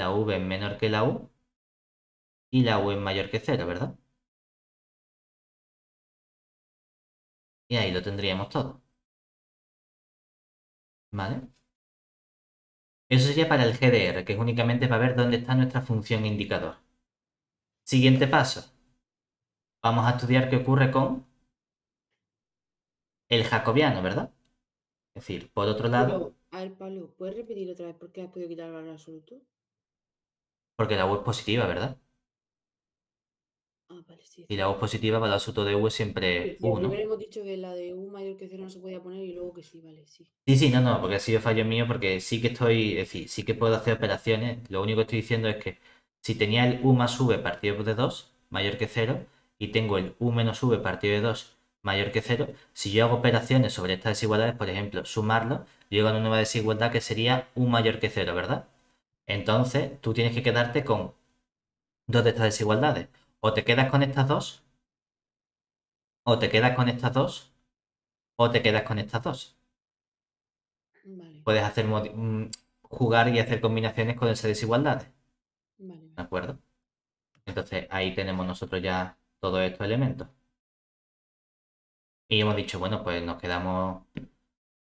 La v es menor que la u y la u es mayor que 0, ¿verdad? Y ahí lo tendríamos todo, ¿vale? Eso sería para el GDR, que es únicamente para ver dónde está nuestra función indicador. Siguiente paso. Vamos a estudiar qué ocurre con el jacobiano, ¿verdad? Es decir, por otro lado, Pero, a ver, Pablo, ¿puedes repetir otra vez por qué has podido quitar el valor absoluto? porque la u es positiva, ¿verdad? Ah, vale, sí, es Y la u cierto. es positiva, valor absoluto de u es Sí, siempre sí, 1. primero hemos dicho que la de u mayor que 0 no se podía poner y luego que sí, vale, sí. Sí, sí, no, no, porque ha sido fallo mío, porque sí que estoy, es decir, sí que puedo hacer operaciones. Lo único que estoy diciendo es que si tenía el u más v partido de 2 mayor que 0 y tengo el u menos v partido de 2 mayor que 0, si yo hago operaciones sobre estas desigualdades, por ejemplo, sumarlo, llego a una nueva desigualdad que sería u mayor que 0, ¿verdad? Entonces, tú tienes que quedarte con dos de estas desigualdades. O te quedas con estas dos, o te quedas con estas dos, o te quedas con estas dos. Vale, Puedes hacer jugar y hacer combinaciones con esas desigualdades. vale, ¿De vale. acuerdo? Entonces ahí tenemos nosotros ya todos estos elementos. Y hemos dicho, bueno, pues nos quedamos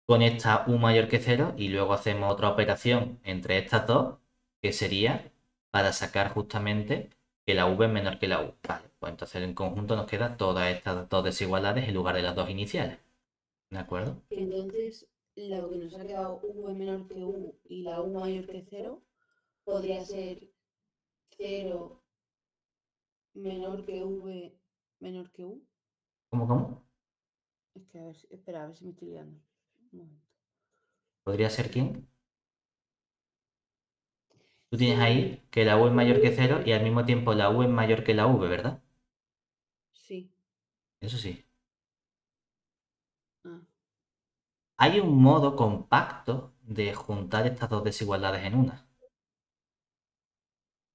con esta u mayor que 0 y luego hacemos otra operación entre estas dos, que sería para sacar justamente que la v es menor que la u. Vale, pues entonces en conjunto nos quedan todas estas dos desigualdades en lugar de las dos iniciales. ¿De acuerdo? Entonces, lo que nos ha quedado v menor que u y la u mayor que 0 podría ser 0 menor que v menor que u. ¿Cómo? Es que a ver, espera, a ver si me estoy liando. Un momento. ¿Podría ser quién? Tú tienes 0 ahí que la u es mayor que 0 y al mismo tiempo la u es mayor que la v, ¿verdad? sí. Eso sí. Ah, Hay un modo compacto de juntar estas dos desigualdades en una.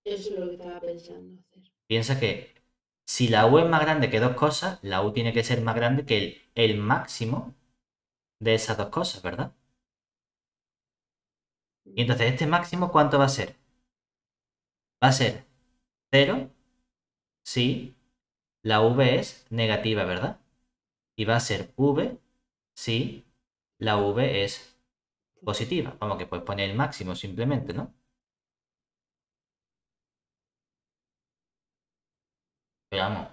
eso es lo que estaba pensando hacer. Piensa que si la u es más grande que dos cosas, la u tiene que ser más grande que el máximo de esas dos cosas, ¿verdad? Y Vale. entonces, ¿este máximo cuánto va a ser? Va a ser 0 si la v es negativa, ¿verdad? Y va a ser v si la v es positiva. Vamos, que puedes poner el máximo simplemente, ¿no? Pero vamos,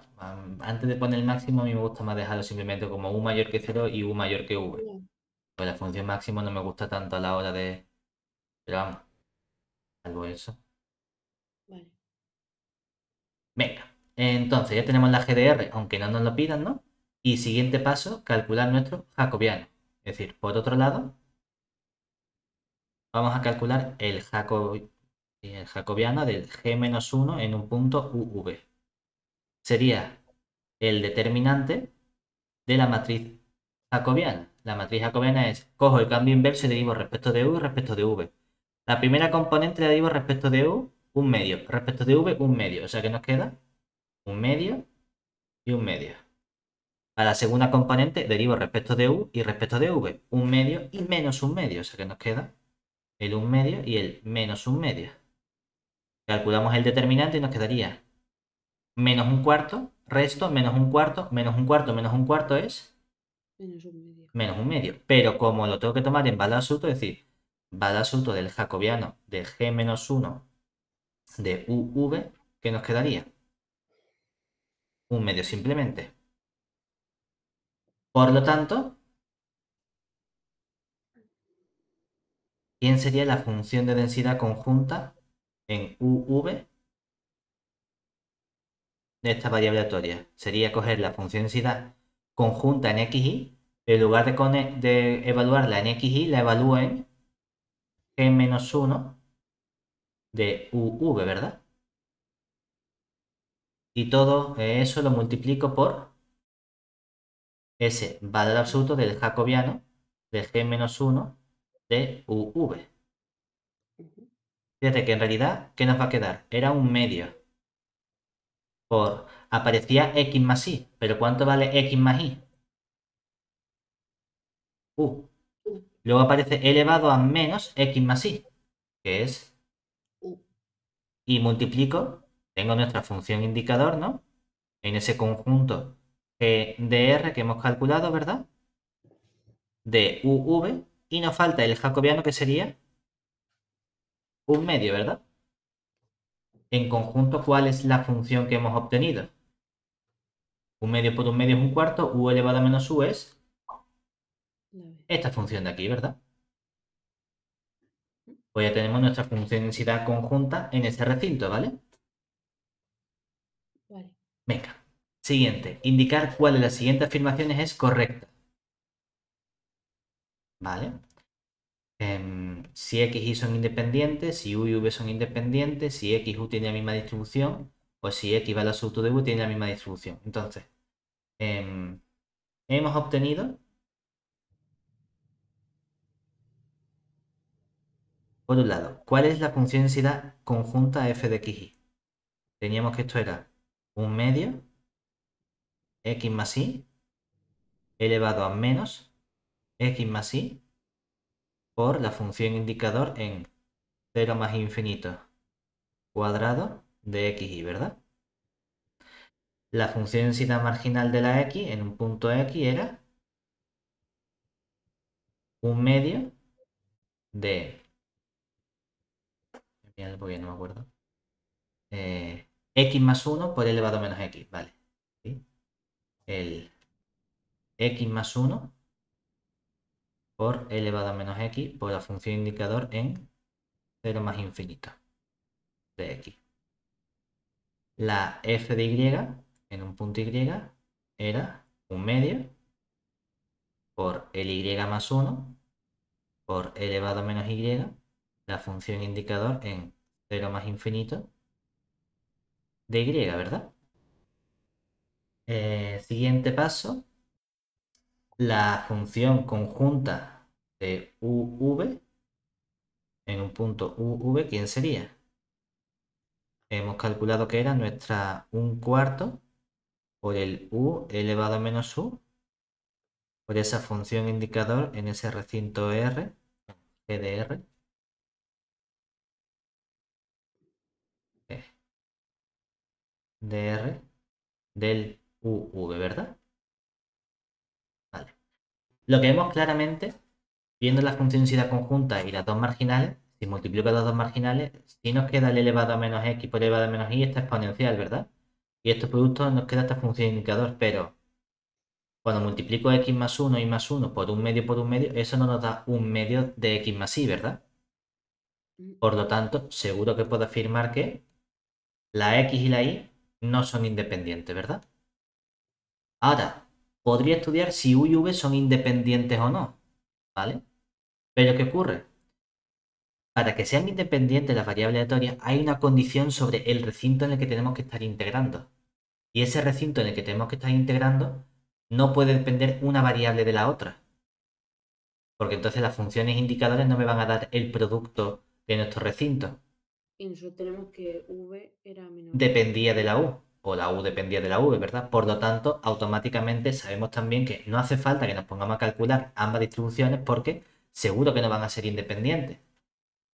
antes de poner el máximo, a mí me gusta más dejarlo simplemente como u mayor que 0 y u mayor que v. Ya, Pues la función máximo no me gusta tanto a la hora de... Pero vamos, salvo eso. vale. Venga, entonces ya tenemos la GDR, aunque no nos lo pidan, ¿no? Y siguiente paso, calcular nuestro jacobiano. Es decir, por otro lado, vamos a calcular el jacobiano del g-1 en un punto uv. Sería el determinante de la matriz jacobiana. La matriz jacobiana es, cojo el cambio inverso y derivo respecto de u y respecto de v. La primera componente la derivo respecto de u, un medio. Respecto de v, un medio. O sea que nos queda un medio y un medio. A la segunda componente derivo respecto de u y respecto de v. Un medio y menos un medio. O sea que nos queda el un medio y el menos un medio. Calculamos el determinante y nos quedaría menos un cuarto, resto, menos un cuarto, menos un cuarto, menos un cuarto es Menos un medio. menos un medio. Pero como lo tengo que tomar en valor absoluto, es decir, valor absoluto del jacobiano de g menos 1 de uv, ¿qué nos quedaría? Un medio simplemente. Por lo tanto, ¿quién sería la función de densidad conjunta en uv de esta variable aleatoria? Sería coger la función de densidad conjunta en xy, en lugar de evaluarla en xy, la evalúo en g menos 1 de uv, ¿verdad? Y todo eso lo multiplico por ese valor absoluto del jacobiano de g menos 1 de uv. Ujú. Fíjate que en realidad, ¿qué nos va a quedar? Era un medio. Aparecía x más y, pero ¿cuánto vale x más y? U. U, Luego aparece elevado a menos x más y, que es, U. y multiplico, tengo nuestra función indicador, ¿no? En ese conjunto G de R que hemos calculado, ¿verdad? De uv, y nos falta el jacobiano que sería un medio, ¿verdad? En conjunto, ¿cuál es la función que hemos obtenido? Un medio por un medio es un cuarto, u elevado a menos u es La B. esta función de aquí, ¿verdad? Mm. Pues ya tenemos nuestra función de densidad conjunta en ese recinto, ¿vale? Vale. Venga. Siguiente. Indicar cuál de las siguientes afirmaciones es correcta. ¿Vale? Si x y son independientes, si u y v son independientes, si x y u tienen la misma distribución, o si x va al absoluto de u tiene la misma distribución. Entonces, hemos obtenido, por un lado, ¿cuál es la función de densidad conjunta f de x y? Teníamos que esto era un medio x más y elevado a menos x más y por la función indicador en 0 más infinito cuadrado de xy, ¿verdad? La función de densidad marginal de la x en un punto x era un medio de... Porque no me acuerdo. X más 1 por elevado a menos x, vale. ¿Sí? El x más 1 por elevado a menos x por la función indicador en 0 más infinito de x. La f de y en un punto y era un medio por el y más 1 por elevado a menos y, la función indicador en 0 más infinito de y, ¿verdad? Siguiente paso, la función conjunta de uv en un punto uv, ¿quién sería? Hemos calculado que era nuestra un cuarto por el u elevado a menos u por esa función indicador en ese recinto R, G de R, de R del uv, ¿verdad? Vale. Lo que vemos claramente, viendo la función de densidad conjunta y las dos marginales, si multiplico las dos marginales, si nos queda el elevado a menos x por elevado a menos y, esta exponencial, ¿verdad? Y estos productos nos queda esta función indicador, pero cuando multiplico x más 1 y más 1 por un medio, eso no nos da un medio de x más y, ¿verdad? Mm. Por lo tanto, seguro que puedo afirmar que la x y la y no son independientes, ¿verdad? Ahora, podría estudiar si u y v son independientes o no, ¿vale? Pero ¿qué ocurre? Para que sean independientes las variables aleatorias, hay una condición sobre el recinto en el que tenemos que estar integrando. Y ese recinto en el que tenemos que estar integrando no puede depender una variable de la otra. Porque entonces las funciones indicadores no me van a dar el producto de nuestro recinto. Y nosotros tenemos que V era menor que U. Dependía de la u, o la u dependía de la v, ¿verdad? Por lo tanto, automáticamente sabemos también que no hace falta que nos pongamos a calcular ambas distribuciones porque seguro que no van a ser independientes.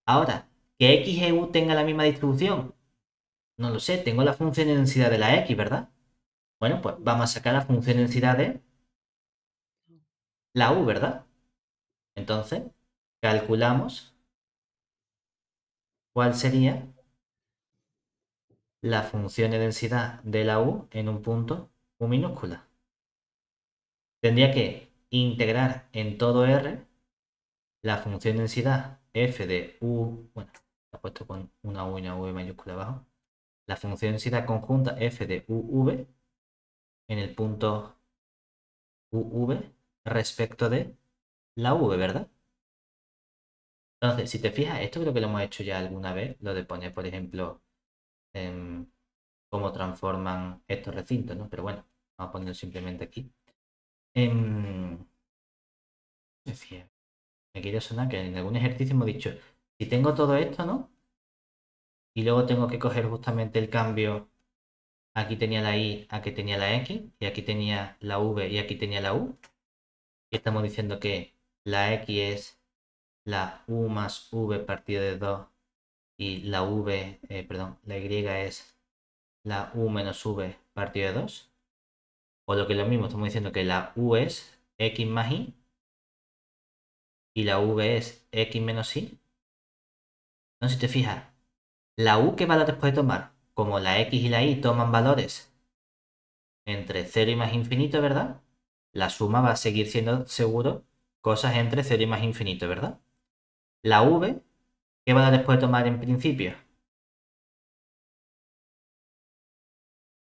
Ahora, que x y u tengan la misma distribución, no lo sé, tengo la función de densidad de la x, ¿verdad? Bueno, pues vamos a sacar la función de densidad de la U, ¿verdad? Entonces, calculamos cuál sería la función de densidad de la U en un punto U minúscula. Tendría que integrar en todo R la función de densidad f de U, bueno, la he puesto con una U y una V mayúscula abajo, la función de densidad conjunta f de UV en el punto UV respecto de la V, ¿verdad? Entonces, si te fijas, esto creo que lo hemos hecho ya alguna vez, lo de poner, por ejemplo, cómo transforman estos recintos, ¿no? Pero bueno, vamos a ponerlo simplemente aquí. Decía, me quiere sonar que en algún ejercicio hemos dicho, si tengo todo esto, ¿no? Y luego tengo que coger justamente el cambio, aquí tenía la Y, aquí tenía la X, y aquí tenía la V y aquí tenía la U. Y estamos diciendo que la X es la U más V partido de 2 y la V, perdón, la Y es la U menos V partido de 2. O lo que es lo mismo, estamos diciendo que la U es X más Y y la V es X menos Y. No sé si te fijas, la U, ¿qué valores puede tomar? Como la X y la Y toman valores entre 0 y más infinito, ¿verdad? La suma va a seguir siendo seguro cosas entre 0 y más infinito, ¿verdad? La V, ¿qué valores puede tomar en principio?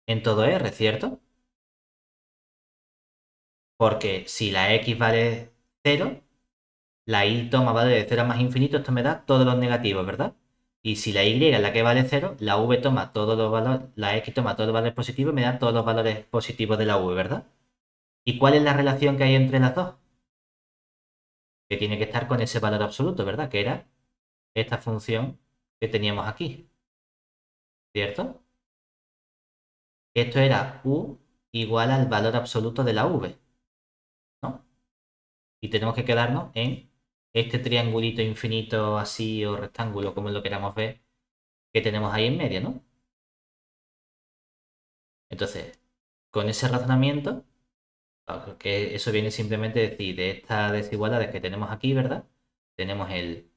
En todo R, ¿cierto? Porque si la X vale 0, la Y toma valores de 0 a más infinito, esto me da todos los negativos, ¿verdad? Y si la Y es la que vale 0, la V toma todos los valores, la X toma todos los valores positivos y me da todos los valores positivos de la V, ¿verdad? ¿Y cuál es la relación que hay entre las dos? Que tiene que estar con ese valor absoluto, ¿verdad? Que era esta función que teníamos aquí, ¿cierto? Esto era U igual al valor absoluto de la V, ¿no? Y tenemos que quedarnos en este triangulito infinito así o rectángulo, como lo queramos ver, que tenemos ahí en medio, ¿no? Entonces, con ese razonamiento, que eso viene simplemente a decir de estas desigualdades que tenemos aquí, ¿verdad? Tenemos el...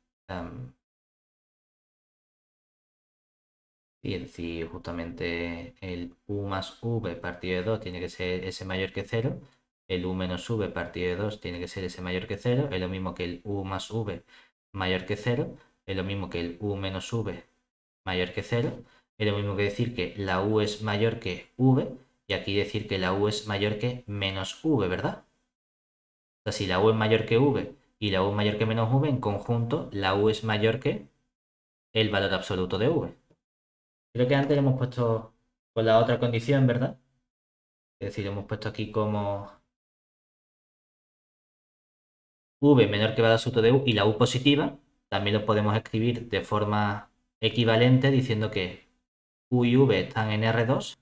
y es decir, justamente el U más V partido de 2 tiene que ser S mayor que 0. El U menos V partido de 2 tiene que ser S mayor que 0. Es lo mismo que el U más V mayor que 0. Es lo mismo que el U menos V mayor que 0. Es lo mismo que decir que la U es mayor que V. Y aquí decir que la U es mayor que menos V, ¿verdad? O sea, si la U es mayor que V y la U es mayor que menos V, en conjunto la U es mayor que el valor absoluto de V. Creo que antes lo hemos puesto con la otra condición, ¿verdad? Es decir, hemos puesto aquí como V menor que el valor absoluto de U y la U positiva. También lo podemos escribir de forma equivalente diciendo que U y V están en R2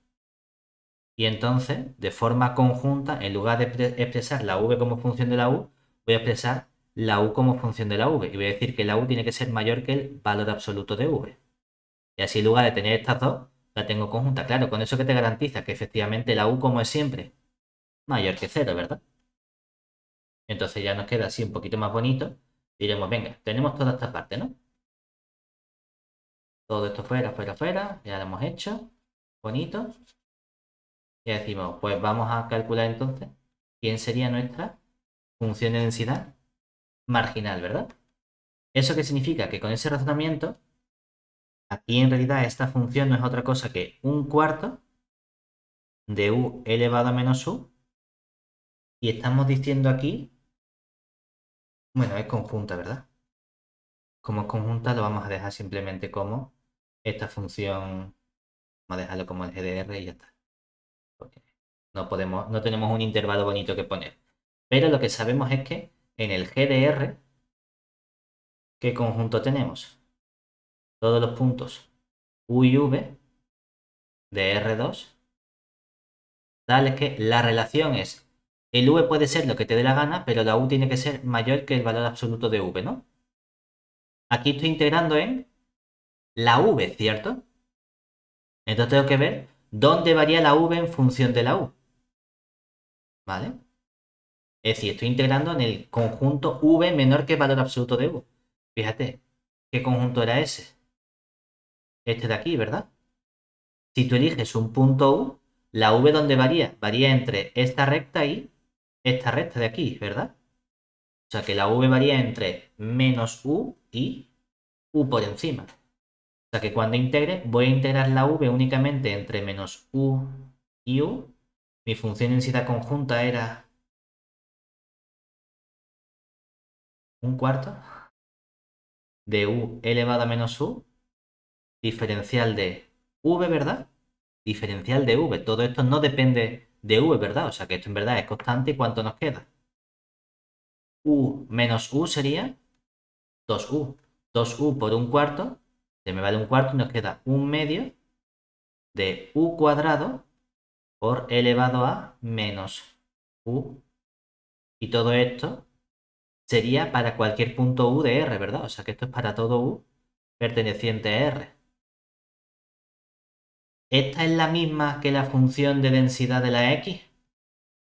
y entonces, de forma conjunta, en lugar de expresar la V como función de la U, voy a expresar la U como función de la V y voy a decir que la U tiene que ser mayor que el valor absoluto de V. Y así en lugar de tener estas dos, la tengo conjunta. Claro, con eso que te garantiza que efectivamente la U, como es siempre, mayor que 0, ¿verdad? Entonces ya nos queda así un poquito más bonito. Diremos, venga, tenemos toda esta parte, ¿no? Todo esto fuera, fuera, fuera. Ya lo hemos hecho. Bonito. Y decimos, pues vamos a calcular entonces quién sería nuestra función de densidad marginal, ¿verdad? ¿Eso qué significa? Que con ese razonamiento, aquí en realidad esta función no es otra cosa que un cuarto de u elevado a menos u. Y estamos diciendo aquí, bueno, es conjunta, ¿verdad? Como es conjunta, lo vamos a dejar simplemente como esta función, vamos a dejarlo como el GDR y ya está. Porque no tenemos un intervalo bonito que poner. Pero lo que sabemos es que en el GDR, ¿qué conjunto tenemos? Todos los puntos U y V de R2, tal que la relación es, el V puede ser lo que te dé la gana, pero la U tiene que ser mayor que el valor absoluto de V, ¿no? Aquí estoy integrando en la V, ¿cierto? Entonces tengo que ver dónde varía la V en función de la U. ¿Vale? Es decir, estoy integrando en el conjunto v menor que el valor absoluto de u. Fíjate, ¿qué conjunto era ese? Este de aquí, ¿verdad? Si tú eliges un punto u, la v ¿dónde varía? Varía entre esta recta y esta recta de aquí, ¿verdad? O sea que la v varía entre menos u y u por encima. O sea que cuando integre, voy a integrar la v únicamente entre menos u y u. Mi función de densidad conjunta era un cuarto de u elevado a menos u, diferencial de v, ¿verdad? Diferencial de v. Todo esto no depende de v, ¿verdad? O sea que esto en verdad es constante. ¿Y cuánto nos queda? U menos u sería 2u. 2u por un cuarto, se me vale un cuarto y nos queda un medio de u cuadrado por elevado a menos u. Y todo esto sería para cualquier punto u de R, ¿verdad? O sea que esto es para todo u perteneciente a R. Esta es la misma que la función de densidad de la X.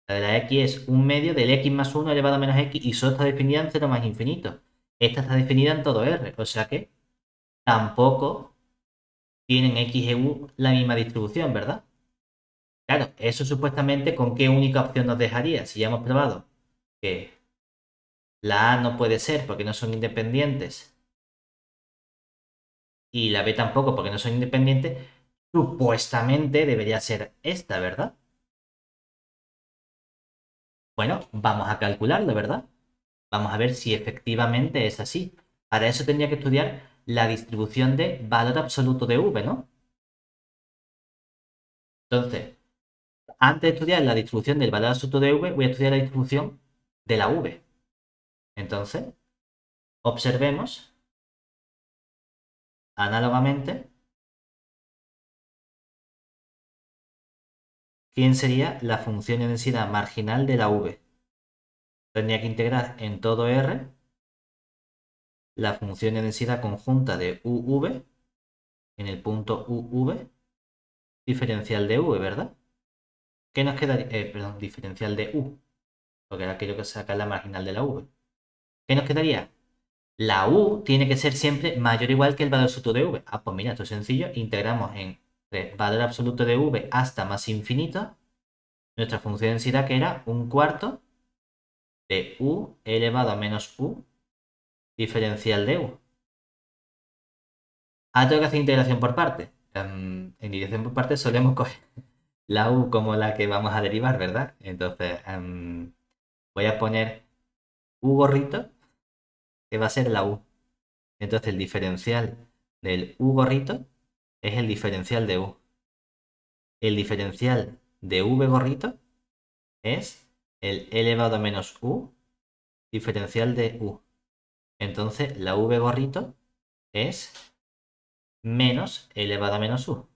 La de la X es un medio del X más 1 elevado a menos X y solo está definida en 0 más infinito. Esta está definida en todo R, o sea que tampoco tienen X y U la misma distribución, ¿verdad? Claro, eso supuestamente ¿con qué única opción nos dejaría? Si ya hemos probado que la A no puede ser porque no son independientes y la B tampoco porque no son independientes, supuestamente debería ser esta, ¿verdad? Bueno, vamos a calcularlo, ¿verdad? Vamos a ver si efectivamente es así. Para eso tendría que estudiar la distribución de valor absoluto de V, ¿no? Entonces, antes de estudiar la distribución del valor absoluto de V, voy a estudiar la distribución de la V. Entonces, observemos análogamente quién sería la función de densidad marginal de la V. Tendría que integrar en todo R la función de densidad conjunta de UV en el punto UV diferencial de V, ¿verdad? ¿Qué nos quedaría? Perdón, diferencial de U, porque ahora quiero que sacar la marginal de la V. ¿Qué nos quedaría? La U tiene que ser siempre mayor o igual que el valor absoluto de V. Ah, pues mira, esto es sencillo. Integramos en valor absoluto de V hasta más infinito nuestra función de densidad, que era un cuarto de U elevado a menos U diferencial de U. Ah, tengo que hacer integración por parte. En integración por parte solemos coger la U como la que vamos a derivar, ¿verdad? Entonces, voy a poner U gorrito, que va a ser la U. Entonces, el diferencial del U gorrito es el diferencial de U. El diferencial de V gorrito es el elevado a menos U diferencial de U. Entonces, la V gorrito es menos elevado a menos U.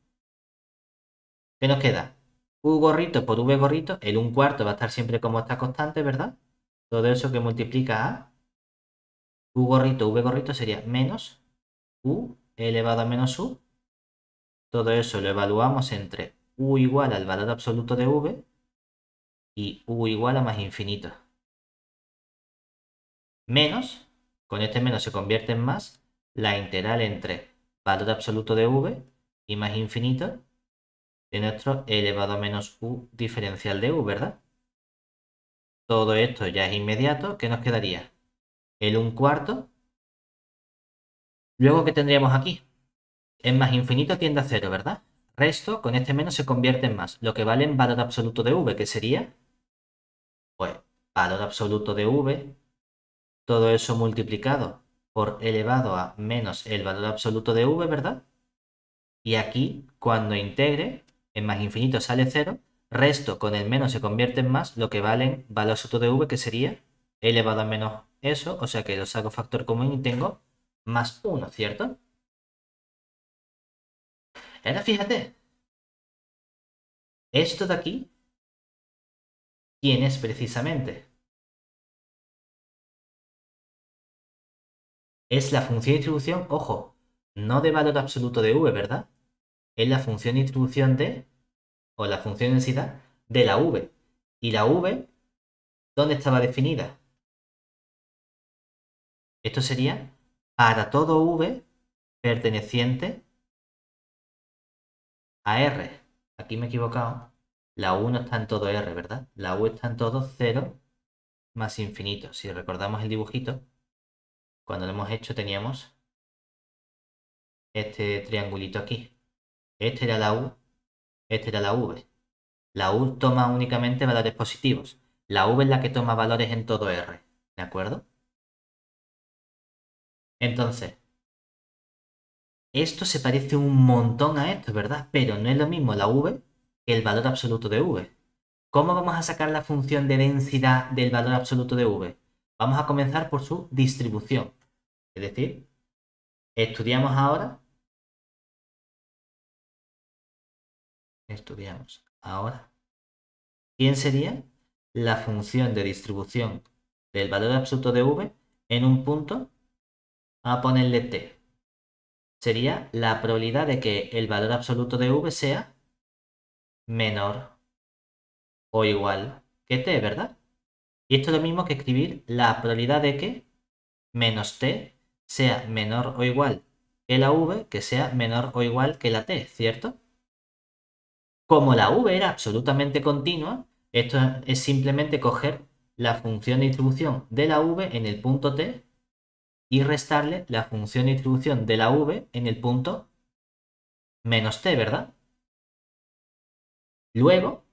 ¿Qué nos queda? U gorrito por V gorrito, el 1/4 va a estar siempre como esta constante, ¿verdad? Todo eso que multiplica a U gorrito, V gorrito sería menos U elevado a menos U. Todo eso lo evaluamos entre U igual al valor absoluto de V y U igual a más infinito. Menos, con este menos se convierte en más, la integral entre valor absoluto de V y más infinito de nuestro elevado a menos U diferencial de U, ¿verdad? Todo esto ya es inmediato. ¿Qué nos quedaría? El 1/4. Luego, ¿qué tendríamos aquí? En más infinito tiende a 0, ¿verdad? Resto, con este menos se convierte en más, lo que vale en valor absoluto de V, que sería, pues, valor absoluto de V, todo eso multiplicado por elevado a menos el valor absoluto de V, ¿verdad? Y aquí, cuando integre, en más infinito sale 0, resto con el menos se convierte en más, lo que vale en valor absoluto de V, que sería elevado a menos eso, o sea que lo saco factor común y tengo más 1, ¿cierto? Ahora fíjate, esto de aquí, ¿quién es precisamente? Es la función de distribución, ojo, no de valor absoluto de V, ¿verdad? Es la función de distribución de, o la función de densidad de la V. Y la V, ¿dónde estaba definida? Esto sería para todo V perteneciente a R. Aquí me he equivocado. La U no está en todo R, ¿verdad? La U está en todo 0 más infinito. Si recordamos el dibujito, cuando lo hemos hecho teníamos este triangulito aquí. Este era la U, este era la V. La U toma únicamente valores positivos. La V es la que toma valores en todo R. ¿De acuerdo? Entonces, esto se parece un montón a esto, ¿verdad? Pero no es lo mismo la V que el valor absoluto de V. ¿Cómo vamos a sacar la función de densidad del valor absoluto de V? Vamos a comenzar por su distribución. Es decir, estudiamos ahora quién sería la función de distribución del valor absoluto de V en un punto a ponerle t. Sería la probabilidad de que el valor absoluto de V sea menor o igual que t, ¿verdad? Y esto es lo mismo que escribir la probabilidad de que menos t sea menor o igual que la v, que sea menor o igual que la t, ¿cierto? Como la v era absolutamente continua, esto es simplemente coger la función de distribución de la v en el punto t y restarle la función de distribución de la v en el punto menos t, ¿verdad? Luego,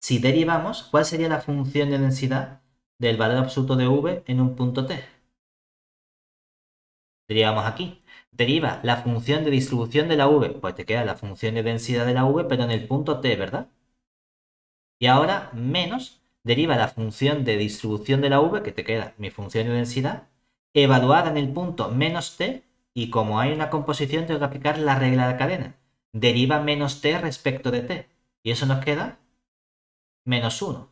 si derivamos, ¿cuál sería la función de densidad del valor absoluto de v en un punto t? Derivamos aquí. Deriva la función de distribución de la v, pues te queda la función de densidad de la v, pero en el punto t, ¿verdad? Y ahora menos deriva la función de distribución de la v, que te queda mi función de densidad, evaluada en el punto menos t, y como hay una composición tengo que aplicar la regla de la cadena. Deriva menos t respecto de t, y eso nos queda menos 1.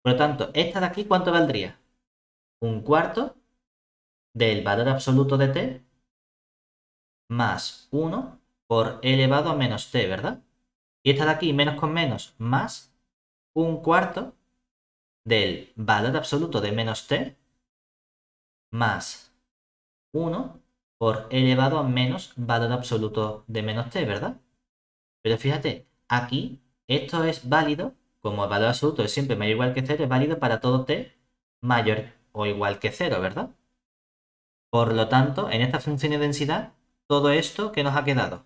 Por lo tanto, esta de aquí, ¿cuánto valdría? Un cuarto del valor absoluto de t más 1 por elevado a menos t, ¿verdad? Y esta de aquí, menos con menos, más un cuarto del valor absoluto de menos t más 1 por elevado a menos valor absoluto de menos t, ¿verdad? Pero fíjate, aquí esto es válido, como el valor absoluto es siempre mayor o igual que 0, es válido para todo t mayor o igual que 0, ¿verdad? Por lo tanto, en esta función de densidad, todo esto que nos ha quedado.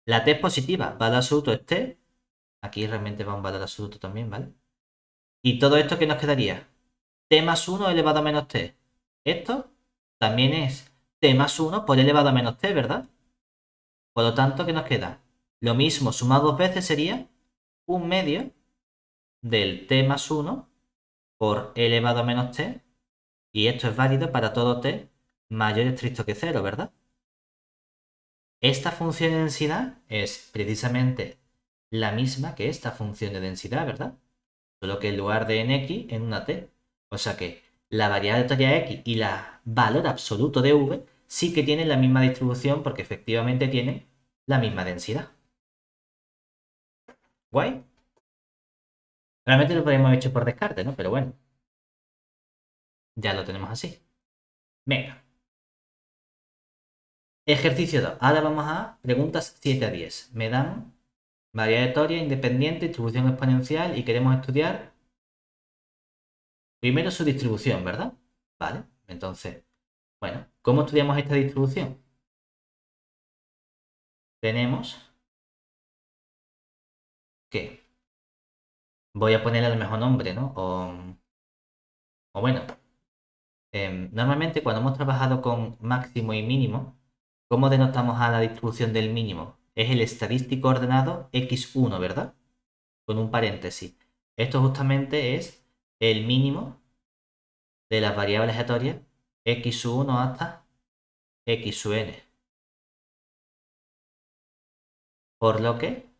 La t es positiva, valor absoluto es t. Aquí realmente va un valor absoluto también, ¿vale? Y todo esto que nos quedaría, t más 1 elevado a menos t. Esto también es t más 1 por elevado a menos t, ¿verdad? Por lo tanto, ¿qué nos queda? Lo mismo sumado dos veces sería un medio del t más 1 por elevado a menos t. Y esto es válido para todo t mayor estricto que 0, ¿verdad? Esta función de densidad es precisamente la misma que esta función de densidad, ¿verdad? Solo que en lugar de en x, en una t. O sea que la variable aleatoria x y la valor absoluto de v sí que tienen la misma distribución porque efectivamente tienen la misma densidad. ¿Guay? Realmente lo podríamos haber hecho por descarte, ¿no? Pero bueno, ya lo tenemos así. Venga. Ejercicio 2. Ahora vamos a preguntas 7 a 10. Me dan variable aleatoria, independiente, distribución exponencial y queremos estudiar primero su distribución, ¿verdad? Vale, entonces, bueno, ¿cómo estudiamos esta distribución? Tenemos que, voy a ponerle el mejor nombre, ¿no? O bueno, normalmente cuando hemos trabajado con máximo y mínimo, ¿cómo denotamos a la distribución del mínimo? Es el estadístico ordenado x1, ¿verdad? Con un paréntesis. Esto justamente es el mínimo de las variables aleatorias x1 hasta xn. Por lo que,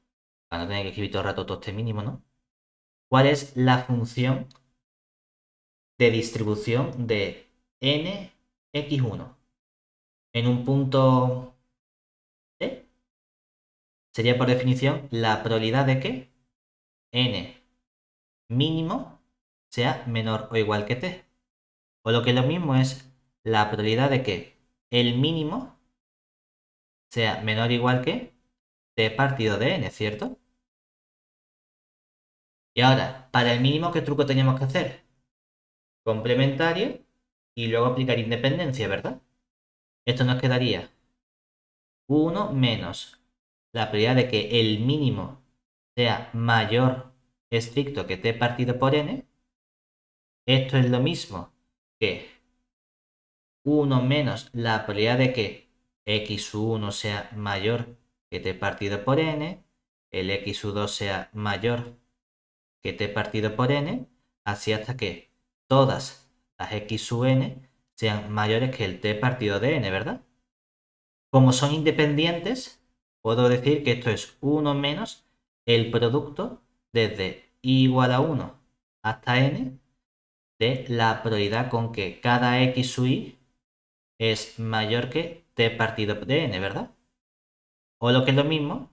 para no tener que escribir todo el rato todo este mínimo, ¿no? ¿Cuál es la función de distribución de nx1? En un punto t sería por definición la probabilidad de que n mínimo sea menor o igual que t. O lo que es lo mismo es la probabilidad de que el mínimo sea menor o igual que t partido de n, ¿cierto? Y ahora, para el mínimo, ¿qué truco teníamos que hacer? Complementario y luego aplicar independencia, ¿verdad? Esto nos quedaría 1 menos la probabilidad de que el mínimo sea mayor estricto que t partido por n. Esto es lo mismo que 1 menos la probabilidad de que x1 sea mayor que t partido por n, el x2 sea mayor que t partido por n, así hasta que todas las x sub n sean mayores que el t partido de n, ¿verdad? Como son independientes, puedo decir que esto es 1 menos el producto desde i igual a 1 hasta n de la probabilidad con que cada x sub i es mayor que t partido de n, ¿verdad? O lo que es lo mismo,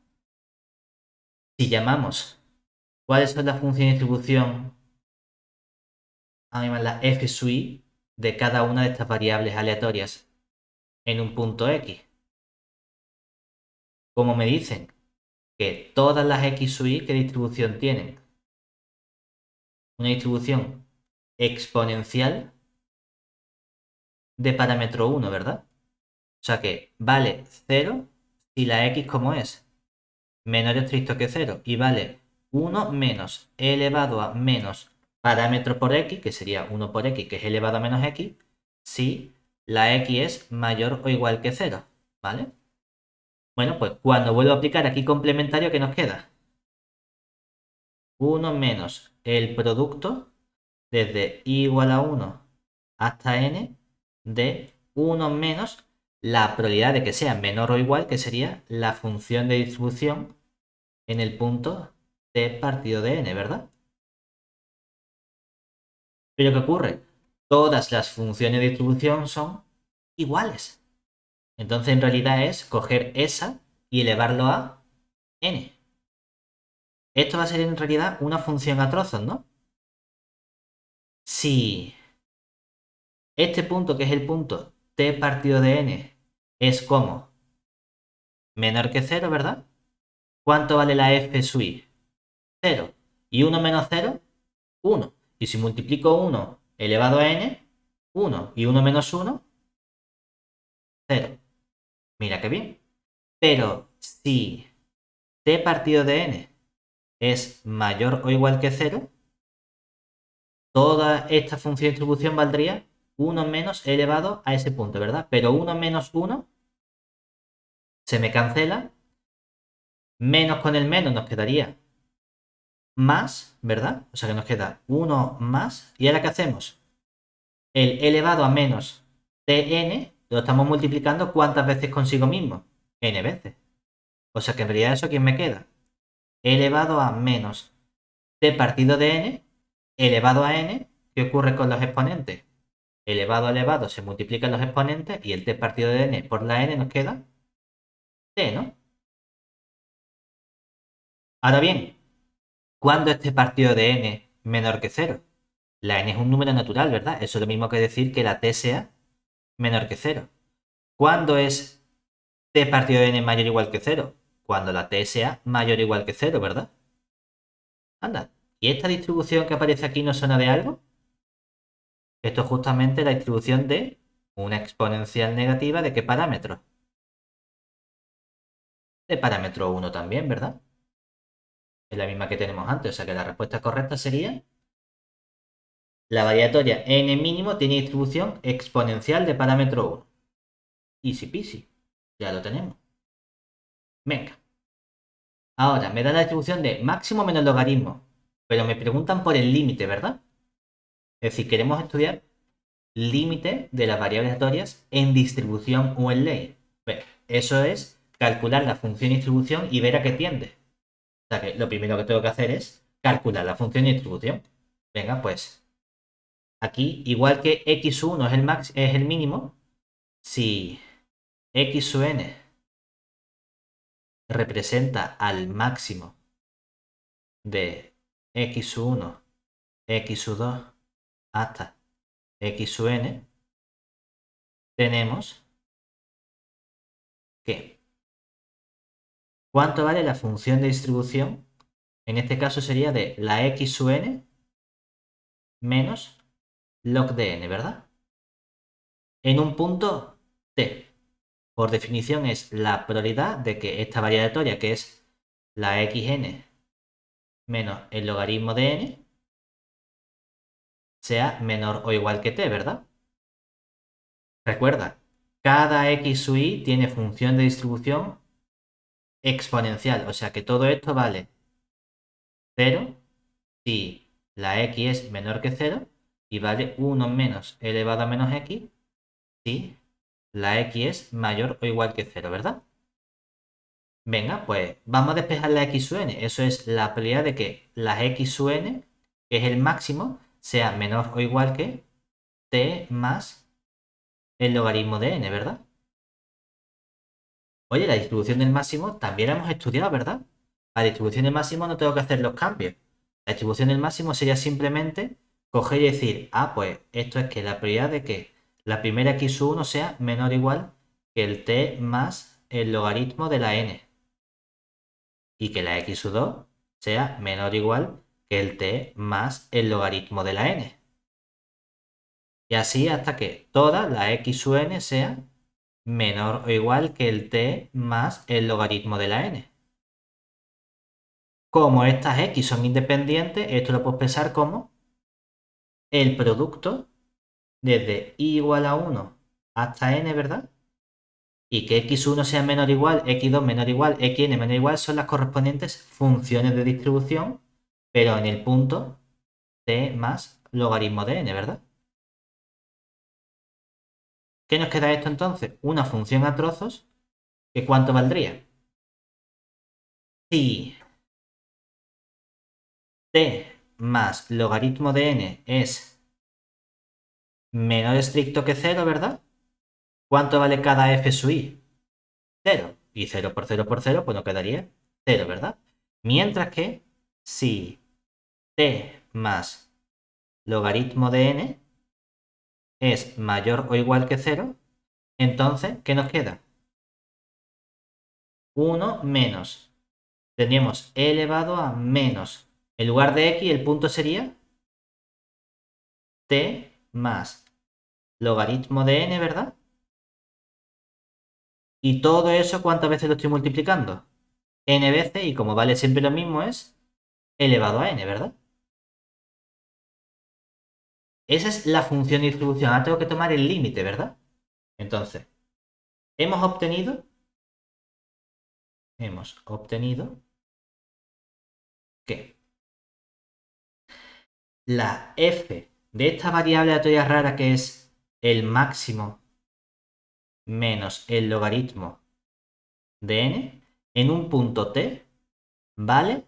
si llamamos cuáles son las funciones de distribución, a llamar la f sub i de cada una de estas variables aleatorias en un punto x. Como me dicen que todas las x sub i, ¿qué distribución tienen? Una distribución exponencial de parámetro 1, ¿verdad? O sea que vale 0 si la x como es menor o estricto que 0 y vale 1 menos e elevado a menos parámetro por x, que sería 1 por x, que es elevado a menos x, si la x es mayor o igual que 0, ¿vale? Bueno, pues cuando vuelvo a aplicar aquí complementario, ¿qué nos queda? 1 menos el producto desde i igual a 1 hasta n de 1 menos la probabilidad de que sea menor o igual, que sería la función de distribución en el punto t partido de n, ¿verdad? Pero ¿qué ocurre? Todas las funciones de distribución son iguales. Entonces en realidad es coger esa y elevarlo a n. Esto va a ser en realidad una función a trozos, ¿no? Si este punto, que es el punto t partido de n, es como menor que 0, ¿verdad? ¿Cuánto vale la f sub i? 0. Y 1 menos 0, 1. Y si multiplico 1 elevado a n, 1. Y 1 menos 1, 0. Mira qué bien. Pero si t partido de n es mayor o igual que 0, toda esta función de distribución valdría 1 menos elevado a ese punto, ¿verdad? Pero 1 menos 1 se me cancela. Menos con el menos nos quedaría más, ¿verdad? O sea que nos queda 1 más. ¿Y ahora qué hacemos? El elevado a menos tn lo estamos multiplicando ¿cuántas veces consigo mismo? N veces. O sea que en realidad eso, ¿quién me queda? Elevado a menos t partido de n elevado a n. ¿Qué ocurre con los exponentes? Elevado a elevado se multiplican los exponentes y el t partido de n por la n nos queda t, ¿no? Ahora bien, ¿cuándo es t partido de n menor que 0? La n es un número natural, ¿verdad? Eso es lo mismo que decir que la t sea menor que 0. ¿Cuándo es t partido de n mayor o igual que 0? Cuando la t sea mayor o igual que 0, ¿verdad? Anda. ¿Y esta distribución que aparece aquí no suena de algo? Esto es justamente la distribución de una exponencial negativa ¿de qué parámetro? De parámetro 1 también, ¿verdad? Es la misma que tenemos antes, o sea que la respuesta correcta sería la variatoria n mínimo tiene distribución exponencial de parámetro 1. Easy peasy. Ya lo tenemos. Venga. Ahora, me da la distribución de máximo menos logaritmo. Pero me preguntan por el límite, ¿verdad? Es decir, queremos estudiar límite de las variables aleatorias en distribución o en ley. Bueno, eso es calcular la función de distribución y ver a qué tiende. O sea que lo primero que tengo que hacer es calcular la función de distribución. Venga, pues aquí, igual que x1 es el mínimo, si x sub n representa al máximo de x1 x sub 2 hasta x sub n, tenemos que ¿cuánto vale la función de distribución? En este caso sería de la x sub n menos log de n, ¿verdad? En un punto t. Por definición es la probabilidad de que esta variatoria, que es la xn menos el logaritmo de n, sea menor o igual que t, ¿verdad? Recuerda, cada x sub i tiene función de distribución exponencial, o sea que todo esto vale 0 si la x es menor que 0 y vale 1 menos elevado a menos x si la x es mayor o igual que 0, ¿verdad? Venga, pues vamos a despejar la x sub n. Eso es la probabilidad de que la x sub n, que es el máximo, sea menor o igual que t más el logaritmo de n, ¿verdad? Oye, la distribución del máximo también la hemos estudiado, ¿verdad? La distribución del máximo no tengo que hacer los cambios. La distribución del máximo sería simplemente coger y decir, ah, pues esto es que la probabilidad de que la primera x sub 1 sea menor o igual que el t más el logaritmo de la n. Y que la x sub 2 sea menor o igual que el t más el logaritmo de la n. Y así hasta que toda la x sub n sea menor o igual que el t más el logaritmo de la n. Como estas x son independientes, esto lo puedes pensar como el producto desde i igual a 1 hasta n, ¿verdad? Y que x1 sea menor o igual, x2 menor o igual, xn menor o igual son las correspondientes funciones de distribución, pero en el punto t más logaritmo de n, ¿verdad? ¿Qué nos queda esto entonces? Una función a trozos, ¿que cuánto valdría? Si t más logaritmo de n es menor estricto que 0, ¿verdad? ¿Cuánto vale cada f sub i? 0. Y 0 por 0 por 0, pues nos quedaría 0, ¿verdad? Mientras que si t más logaritmo de n es mayor o igual que 0, entonces, ¿qué nos queda? 1 menos. Tendríamos e elevado a menos. En lugar de x, el punto sería t más logaritmo de n, ¿verdad? Y todo eso, ¿cuántas veces lo estoy multiplicando? N veces, y como vale siempre lo mismo, es elevado a n, ¿verdad? Esa es la función de distribución. Ahora tengo que tomar el límite, ¿verdad? Entonces, hemos obtenido que la f de esta variable aleatoria rara, que es el máximo menos el logaritmo de n, en un punto t vale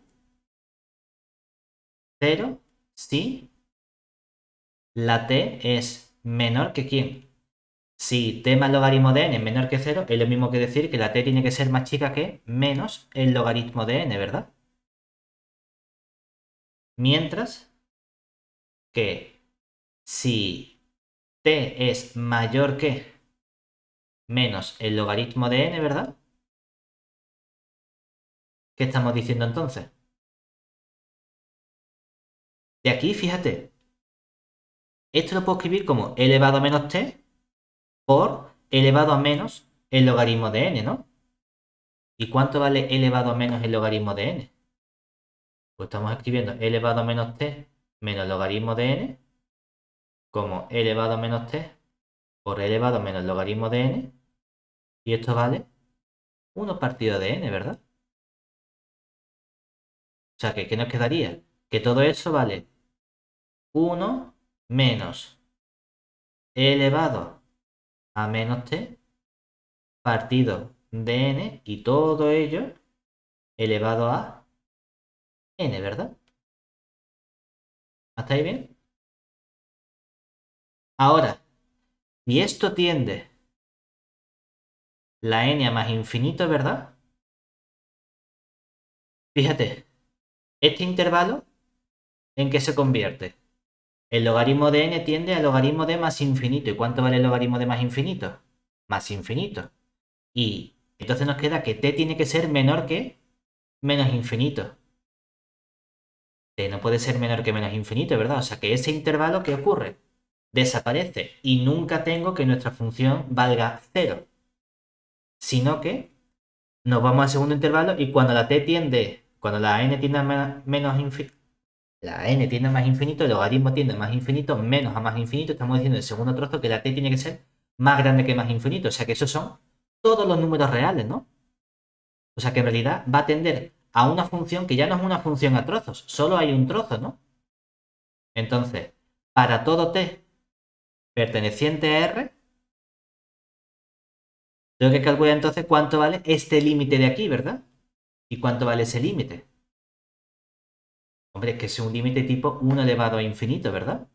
0 si la t es menor que ¿quién? Si t más logaritmo de n es menor que 0, es lo mismo que decir que la t tiene que ser más chica que menos el logaritmo de n, ¿verdad? Mientras que si t es mayor que menos el logaritmo de n, ¿verdad? ¿Qué estamos diciendo entonces? De aquí, fíjate, esto lo puedo escribir como e elevado a menos t por e elevado a menos el logaritmo de n, ¿no? ¿Y cuánto vale e elevado a menos el logaritmo de n? Pues estamos escribiendo e elevado a menos t menos el logaritmo de n como e elevado a menos t por e elevado a menos el logaritmo de n. Y esto vale 1 partido de n, ¿verdad? O sea, que ¿qué nos quedaría? Que todo eso vale 1 menos e elevado a menos t partido de n y todo ello elevado a n, ¿verdad? ¿Hasta ahí bien? Ahora, si esto tiende la n a más infinito, ¿verdad? Fíjate, este intervalo, ¿en qué se convierte? El logaritmo de n tiende al logaritmo de más infinito. ¿Y cuánto vale el logaritmo de más infinito? Más infinito. Y entonces nos queda que t tiene que ser menor que menos infinito. T no puede ser menor que menos infinito, ¿verdad? O sea que ese intervalo, ¿qué ocurre? Desaparece y nunca tengo que nuestra función valga 0. Sino que nos vamos al segundo intervalo y cuando cuando la n tiende a menos infinito, la n tiende a más infinito, el logaritmo tiende a más infinito, menos a más infinito, estamos diciendo en el segundo trozo que la t tiene que ser más grande que más infinito. O sea que esos son todos los números reales, ¿no? O sea que en realidad va a tender a una función que ya no es una función a trozos, solo hay un trozo, ¿no? Entonces, para todo t perteneciente a R, tengo que calcular entonces cuánto vale este límite de aquí, ¿verdad? ¿Y cuánto vale ese límite? Hombre, es que es un límite tipo 1 elevado a infinito, ¿verdad?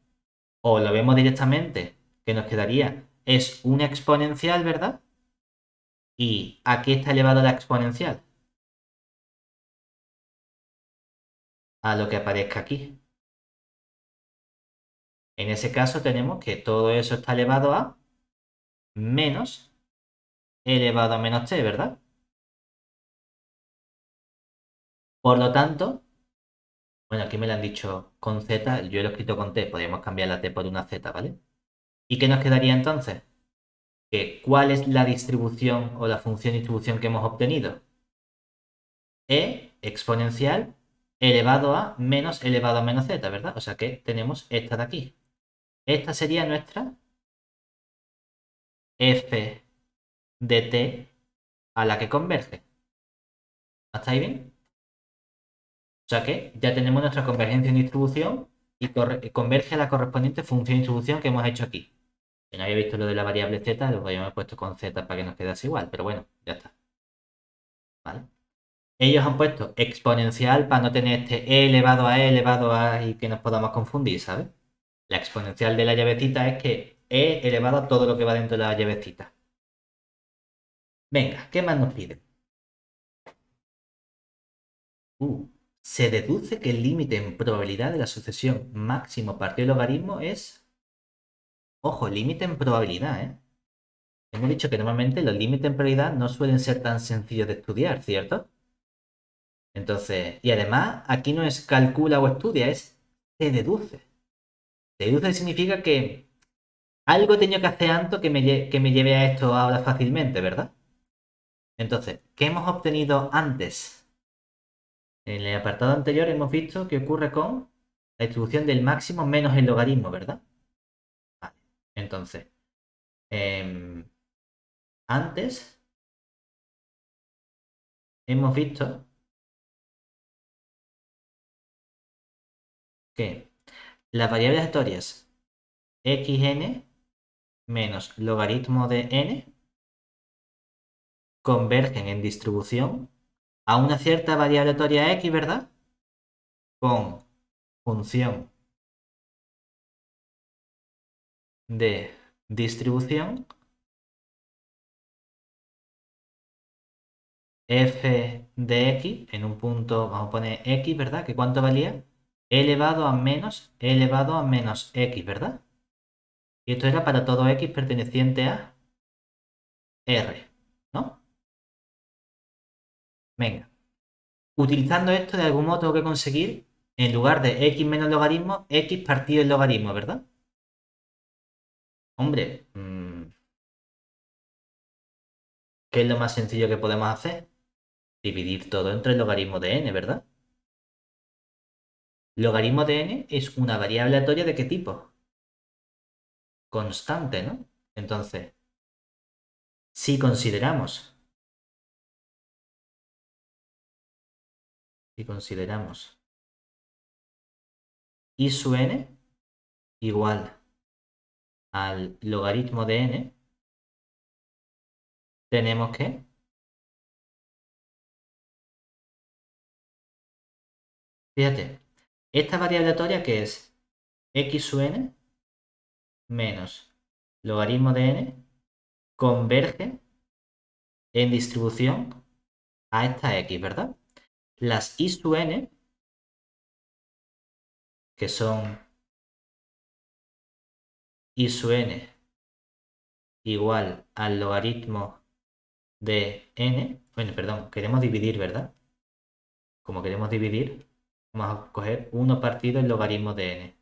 O lo vemos directamente, que nos quedaría, es una exponencial, ¿verdad? Y aquí está elevado a la exponencial, a lo que aparezca aquí. En ese caso tenemos que todo eso está elevado a menos elevado a menos t, ¿verdad? Por lo tanto, bueno, aquí me lo han dicho con z, yo lo he escrito con t, podríamos cambiar la t por una z, ¿vale? ¿Y qué nos quedaría entonces? Que ¿cuál es la distribución o la función de distribución que hemos obtenido? E exponencial elevado a menos elevado a menos z, ¿verdad? O sea que tenemos esta de aquí. Esta sería nuestra f de t a la que converge. ¿Hasta ahí bien? O sea que ya tenemos nuestra convergencia en distribución y converge a la correspondiente función de distribución que hemos hecho aquí. Si no había visto lo de la variable z, lo habíamos puesto con z para que nos quedase igual, pero bueno, ya está. ¿Vale? Ellos han puesto exponencial para no tener este e elevado a y que nos podamos confundir, ¿sabes? La exponencial de la llavecita es que e elevado a todo lo que va dentro de la llavecita. Venga, ¿qué más nos piden? Se deduce que el límite en probabilidad de la sucesión máximo partido del logaritmo es... Ojo, límite en probabilidad, ¿eh? Hemos dicho que normalmente los límites en probabilidad no suelen ser tan sencillos de estudiar, ¿cierto? Entonces, y además, aquí no es calcula o estudia, es se deduce. Se deduce significa que algo he tenido que hacer antes que me lleve a esto ahora fácilmente, ¿verdad? Entonces, ¿qué hemos obtenido antes? En el apartado anterior hemos visto que ocurre con la distribución del máximo menos el logaritmo, ¿verdad? Vale. Entonces, em, antes hemos visto que las variables aleatorias xn menos logaritmo de n convergen en distribución a una cierta variable aleatoria x, ¿verdad? Con función de distribución f de x en un punto, vamos a poner x, ¿verdad? ¿Que cuánto valía? E elevado a menos x, ¿verdad? Y esto era para todo x perteneciente a R, ¿no? Venga. Utilizando esto, de algún modo tengo que conseguir, en lugar de x menos logaritmo, x partido el logaritmo, ¿verdad? Hombre, ¿qué es lo más sencillo que podemos hacer? Dividir todo entre el logaritmo de n, ¿verdad? Logaritmo de n es una variable aleatoria de qué tipo? Constante, ¿no? Entonces, si consideramos, si consideramos i sub n igual al logaritmo de n, tenemos que, fíjate, esta variable aleatoria que es x sub n menos logaritmo de n converge en distribución a esta x, ¿verdad? Las i sub n, que son I sub n igual al logaritmo de n. Bueno, perdón, queremos dividir, ¿verdad? Como queremos dividir, vamos a coger 1 partido el logaritmo de n.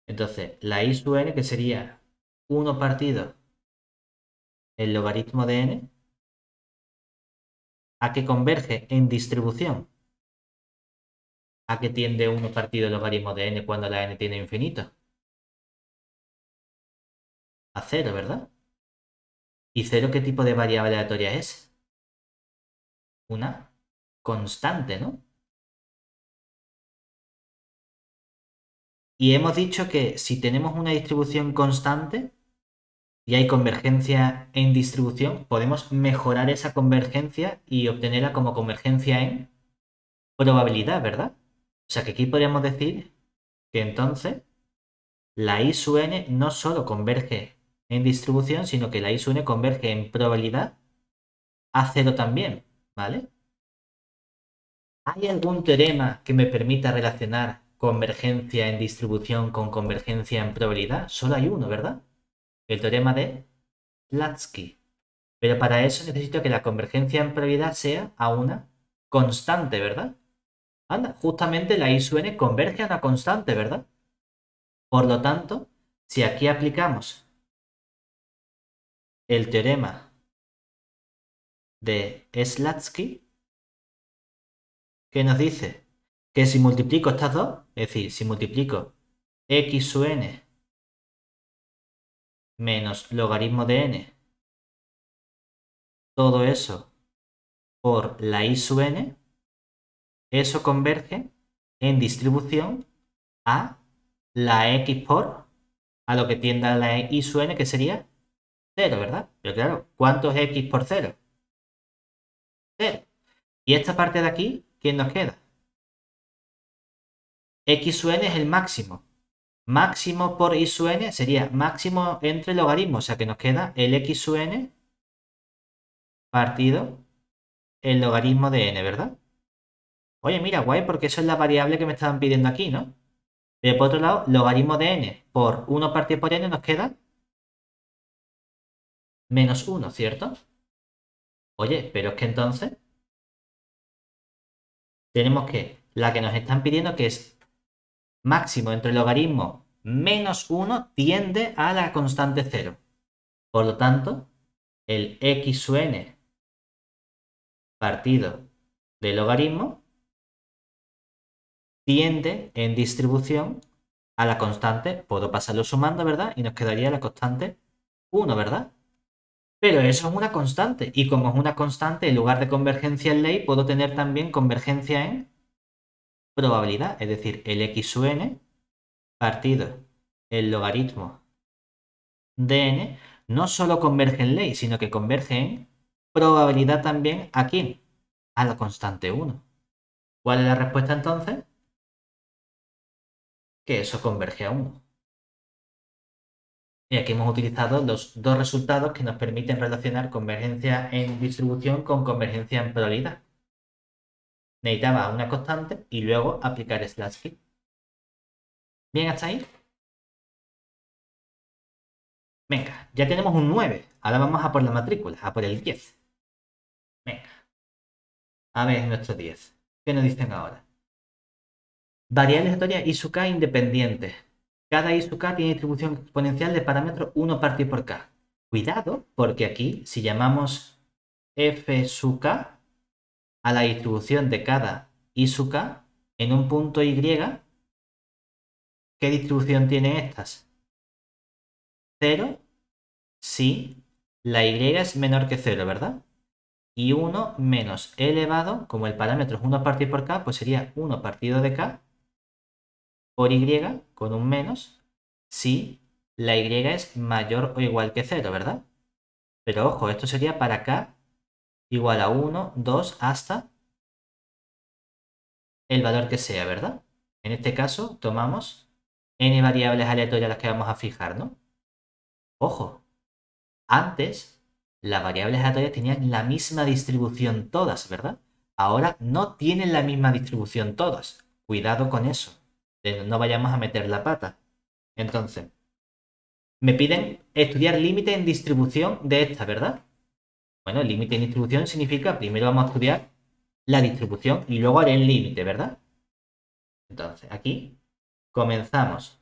Entonces, la I sub n, que sería 1 partido el logaritmo de n, ¿a qué converge en distribución? ¿A qué tiende 1 partido el logaritmo de n cuando la n tiene infinito? A 0, ¿verdad? ¿Y 0 qué tipo de variable aleatoria es? Una constante, ¿no? Y hemos dicho que si tenemos una distribución constante y hay convergencia en distribución, podemos mejorar esa convergencia y obtenerla como convergencia en probabilidad, ¿verdad? O sea que aquí podríamos decir que entonces la I sub n no solo converge en distribución, sino que la I sub n converge en probabilidad a 0 también, ¿vale? ¿Hay algún teorema que me permita relacionar convergencia en distribución con convergencia en probabilidad? Solo hay uno, ¿verdad? El teorema de Latsky. Pero para eso necesito que la convergencia en probabilidad sea a una constante, ¿verdad? Anda, justamente la I sub n converge a una constante, ¿verdad? Por lo tanto, si aquí aplicamos el teorema de Slatsky, ¿qué nos dice? Que si multiplico estas dos, es decir, si multiplico x sub n menos logaritmo de n, todo eso por la I sub n, eso converge en distribución a la x por a lo que tienda la I sub n, que sería 0, ¿verdad? Pero claro, ¿cuánto es x por 0? 0. Y esta parte de aquí, ¿quién nos queda? X sub n es el máximo. Máximo por I sub n sería máximo entre logaritmos, o sea que nos queda el x sub n partido el logaritmo de n, ¿verdad? Oye, mira, guay, porque eso es la variable que me estaban pidiendo aquí, ¿no? Pero por otro lado, logaritmo de n por 1 partido por n nos queda menos 1, ¿cierto? Oye, pero es que entonces tenemos que, la que nos están pidiendo que es máximo entre logaritmo menos 1 tiende a la constante 0. Por lo tanto, el x sub n partido del logaritmo tiende en distribución a la constante. Puedo pasarlo sumando, ¿verdad? Y nos quedaría la constante 1, ¿verdad? Pero eso es una constante. Y como es una constante, en lugar de convergencia en ley, puedo tener también convergencia en probabilidad. Es decir, el x sub n partido el logaritmo de n no solo converge en ley, sino que converge en probabilidad también aquí, a la constante 1. ¿Cuál es la respuesta entonces? Que eso converge a 1. Y aquí hemos utilizado los dos resultados que nos permiten relacionar convergencia en distribución con convergencia en probabilidad. Necesitaba una constante y luego aplicar Slatsky. ¿Bien hasta ahí? Venga, ya tenemos un 9. Ahora vamos a por la matrícula, a por el 10. Venga. A ver nuestro 10. ¿Qué nos dicen ahora? Variables aleatorias I sub k independientes. Cada I sub k tiene distribución exponencial de parámetro 1 partido por k. Cuidado, porque aquí, si llamamos f sub k a la distribución de cada I sub k en un punto y, ¿qué distribución tienen estas? 0 si la y es menor que 0, ¿verdad? Y 1 menos e elevado, como el parámetro es 1 partido por k, pues sería 1 partido de k por y con un menos si la y es mayor o igual que 0, ¿verdad? Pero ojo, esto sería para k igual a 1, 2, hasta el valor que sea, ¿verdad? En este caso tomamos n variables aleatorias las que vamos a fijar, ¿no? Ojo, antes las variables aleatorias tenían la misma distribución todas, ¿verdad? Ahora no tienen la misma distribución todas. Cuidado con eso. No vayamos a meter la pata. Entonces, me piden estudiar límite en distribución de esta, ¿verdad? Bueno, el límite en distribución significa, primero vamos a estudiar la distribución y luego haré el límite, ¿verdad? Entonces, aquí comenzamos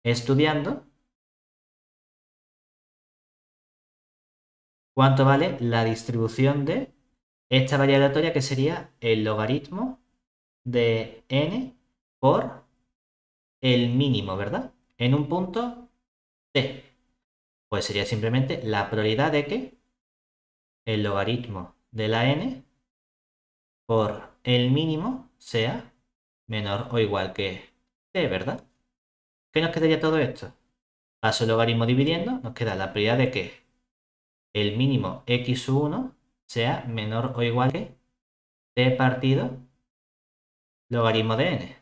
estudiando cuánto vale la distribución de esta variable aleatoria, que sería el logaritmo de n por el mínimo, ¿verdad? En un punto t. Pues sería simplemente la probabilidad de que el logaritmo de la n por el mínimo sea menor o igual que t, ¿verdad? ¿Qué nos quedaría todo esto? Paso el logaritmo dividiendo, nos queda la probabilidad de que el mínimo x1 sea menor o igual que t partido logaritmo de n.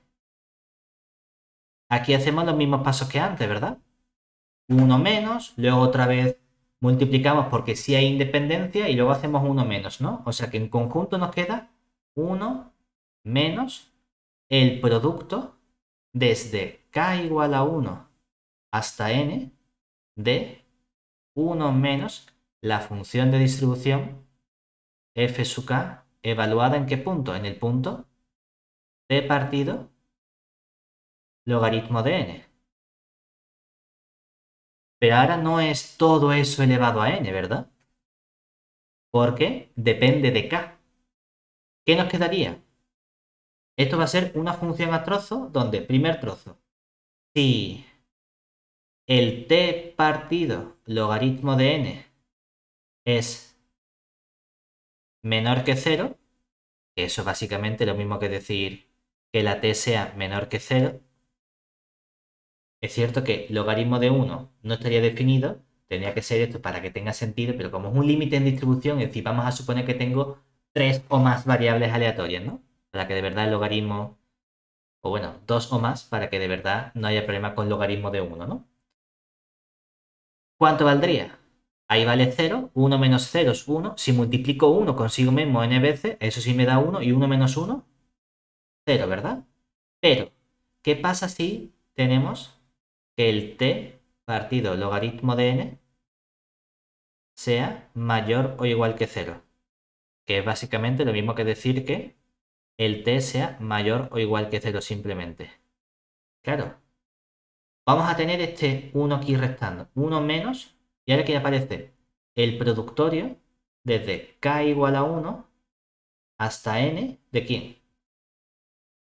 Aquí hacemos los mismos pasos que antes, ¿verdad? 1 menos, luego otra vez multiplicamos porque sí hay independencia y luego hacemos 1 menos, ¿no? O sea que en conjunto nos queda 1 menos el producto desde k igual a 1 hasta n de 1 menos la función de distribución f sub k evaluada en qué punto? En el punto t partido logaritmo de n. Pero ahora no es todo eso elevado a n, ¿verdad? Porque depende de k. ¿Qué nos quedaría? Esto va a ser una función a trozo donde, primer trozo, si el t partido logaritmo de n es menor que 0, que eso es básicamente lo mismo que decir que la t sea menor que 0, es cierto que logaritmo de 1 no estaría definido, tendría que ser esto para que tenga sentido, pero como es un límite en distribución, es decir, vamos a suponer que tengo 3 o más variables aleatorias, ¿no? Para que de verdad el logaritmo, o bueno, 2 o más, para que de verdad no haya problema con logaritmo de 1, ¿no? ¿Cuánto valdría? Ahí vale 0, 1 menos 0 es 1. Si multiplico 1 consigo mismo n veces, eso sí me da 1, y 1 menos 1, 0, ¿verdad? Pero, ¿qué pasa si tenemos que el t partido logaritmo de n sea mayor o igual que 0? Que es básicamente lo mismo que decir que el t sea mayor o igual que 0 simplemente. Claro, vamos a tener este 1 aquí restando, 1 menos, y ahora que aparece el productorio desde k igual a 1 hasta n, ¿de quién?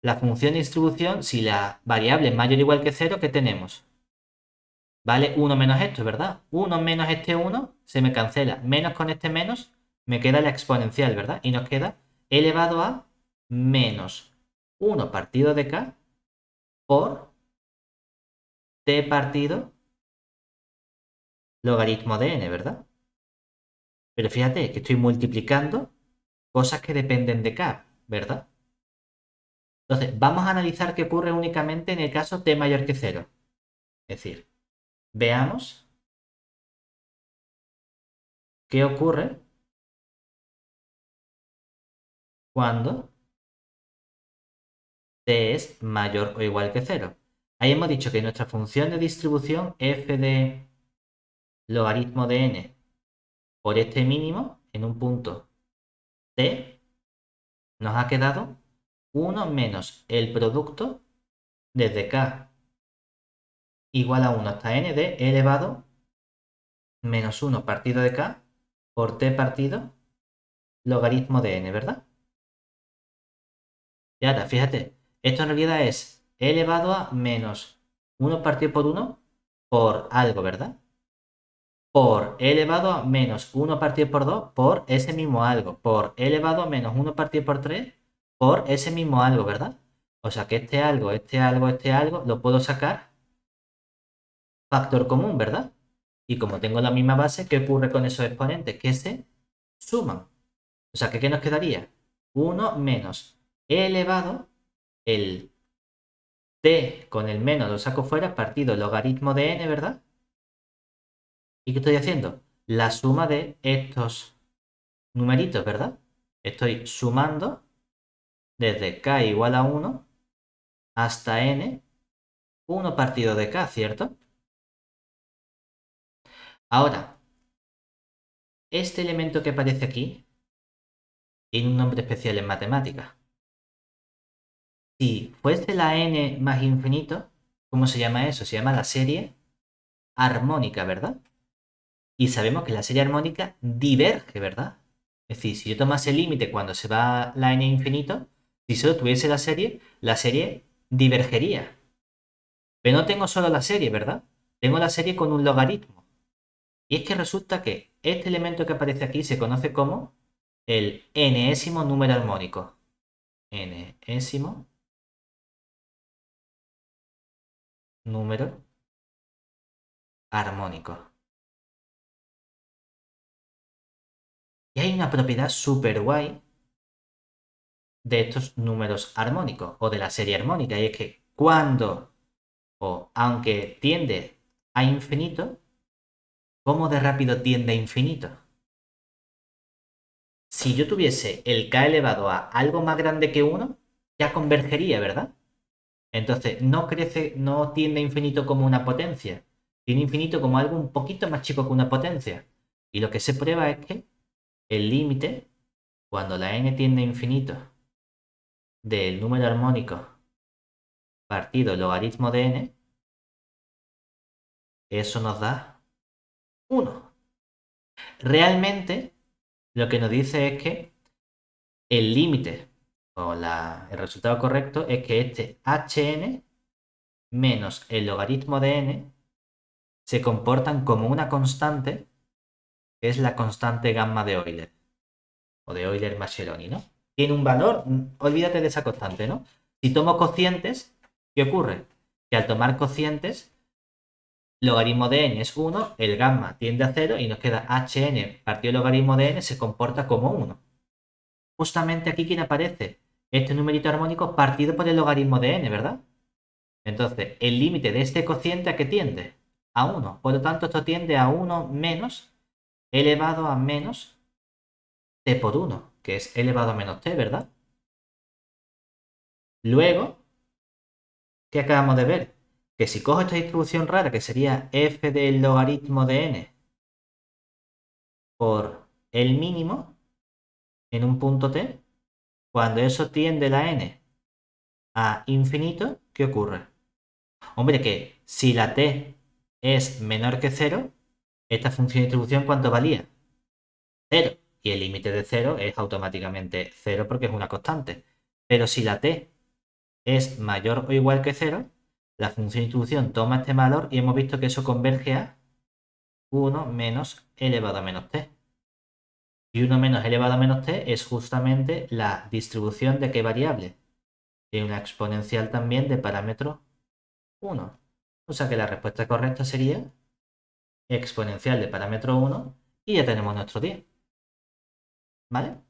La función de distribución, si la variable es mayor o igual que 0, ¿qué tenemos? Vale 1 menos esto, ¿verdad? 1 menos este 1 se me cancela. Menos con este menos me queda la exponencial, ¿verdad? Y nos queda elevado a menos 1 partido de k por t partido logaritmo de n, ¿verdad? Pero fíjate que estoy multiplicando cosas que dependen de k, ¿verdad? Entonces, vamos a analizar qué ocurre únicamente en el caso t mayor que 0. Es decir, veamos qué ocurre cuando t es mayor o igual que 0. Ahí hemos dicho que nuestra función de distribución f de logaritmo de n por este mínimo en un punto t nos ha quedado 1 menos el producto desde k igual a 1 hasta n de e elevado menos 1 partido de k por t partido logaritmo de n, ¿verdad? Y ahora, fíjate, esto en realidad es e elevado a menos 1 partido por 1 por algo, ¿verdad? Por e elevado a menos 1 partido por 2 por ese mismo algo. Por e elevado a menos 1 partido por 3 por ese mismo algo, ¿verdad? O sea que este algo, este algo, este algo, lo puedo sacar factor común, ¿verdad? Y como tengo la misma base, ¿qué ocurre con esos exponentes? Que se suman. O sea que ¿qué nos quedaría? 1 menos e elevado, el t con el menos lo saco fuera, partido logaritmo de n, ¿verdad? ¿Y qué estoy haciendo? La suma de estos numeritos, ¿verdad? Estoy sumando desde k igual a 1 hasta n, 1 partido de k, ¿cierto? Ahora, este elemento que aparece aquí tiene un nombre especial en matemáticas. Si fuese la n más infinito, ¿cómo se llama eso? Se llama la serie armónica, ¿verdad? Y sabemos que la serie armónica diverge, ¿verdad? Es decir, si yo tomase el límite cuando se va la n a infinito, si solo tuviese la serie divergería. Pero no tengo solo la serie, ¿verdad? Tengo la serie con un logaritmo. Y es que resulta que este elemento que aparece aquí se conoce como el enésimo número armónico. Enésimo número armónico. Y hay una propiedad súper guay de estos números armónicos o de la serie armónica, y es que cuando o aunque tiende a infinito, ¿cómo de rápido tiende a infinito? Si yo tuviese el k elevado a algo más grande que 1, ya convergería, ¿verdad? Entonces, no crece, no tiende a infinito como una potencia, tiene infinito como algo un poquito más chico que una potencia. Y lo que se prueba es que el límite, cuando la n tiende a infinito del número armónico partido el logaritmo de n, eso nos da 1. Realmente, lo que nos dice es que el límite o el resultado correcto es que este hn menos el logaritmo de n se comportan como una constante, que es la constante gamma de Euler, o de Euler-Mascheroni, ¿no? Tiene un valor, olvídate de esa constante, ¿no? Si tomo cocientes, ¿qué ocurre? Que al tomar cocientes, logaritmo de n es 1, el gamma tiende a 0 y nos queda hn partido el logaritmo de n se comporta como 1. Justamente aquí, ¿quién aparece? Este numerito armónico partido por el logaritmo de n, ¿verdad? Entonces, el límite de este cociente ¿a qué tiende? A 1. Por lo tanto, esto tiende a 1 menos elevado a menos t por 1, que es elevado a menos t, ¿verdad? Luego, ¿qué acabamos de ver? Que si cojo esta distribución rara, que sería f del logaritmo de n por el mínimo en un punto t, cuando eso tiende la n a infinito, ¿qué ocurre? Hombre, que si la t es menor que 0, esta función de distribución, ¿cuánto valía? 0. Y el límite de 0 es automáticamente 0 porque es una constante. Pero si la t es mayor o igual que 0, la función de distribución toma este valor y hemos visto que eso converge a 1 menos elevado a menos t. Y 1 menos elevado a menos t es justamente la distribución de qué variable. De una exponencial también de parámetro 1. O sea que la respuesta correcta sería exponencial de parámetro 1 y ya tenemos nuestro 10. ¿Vale?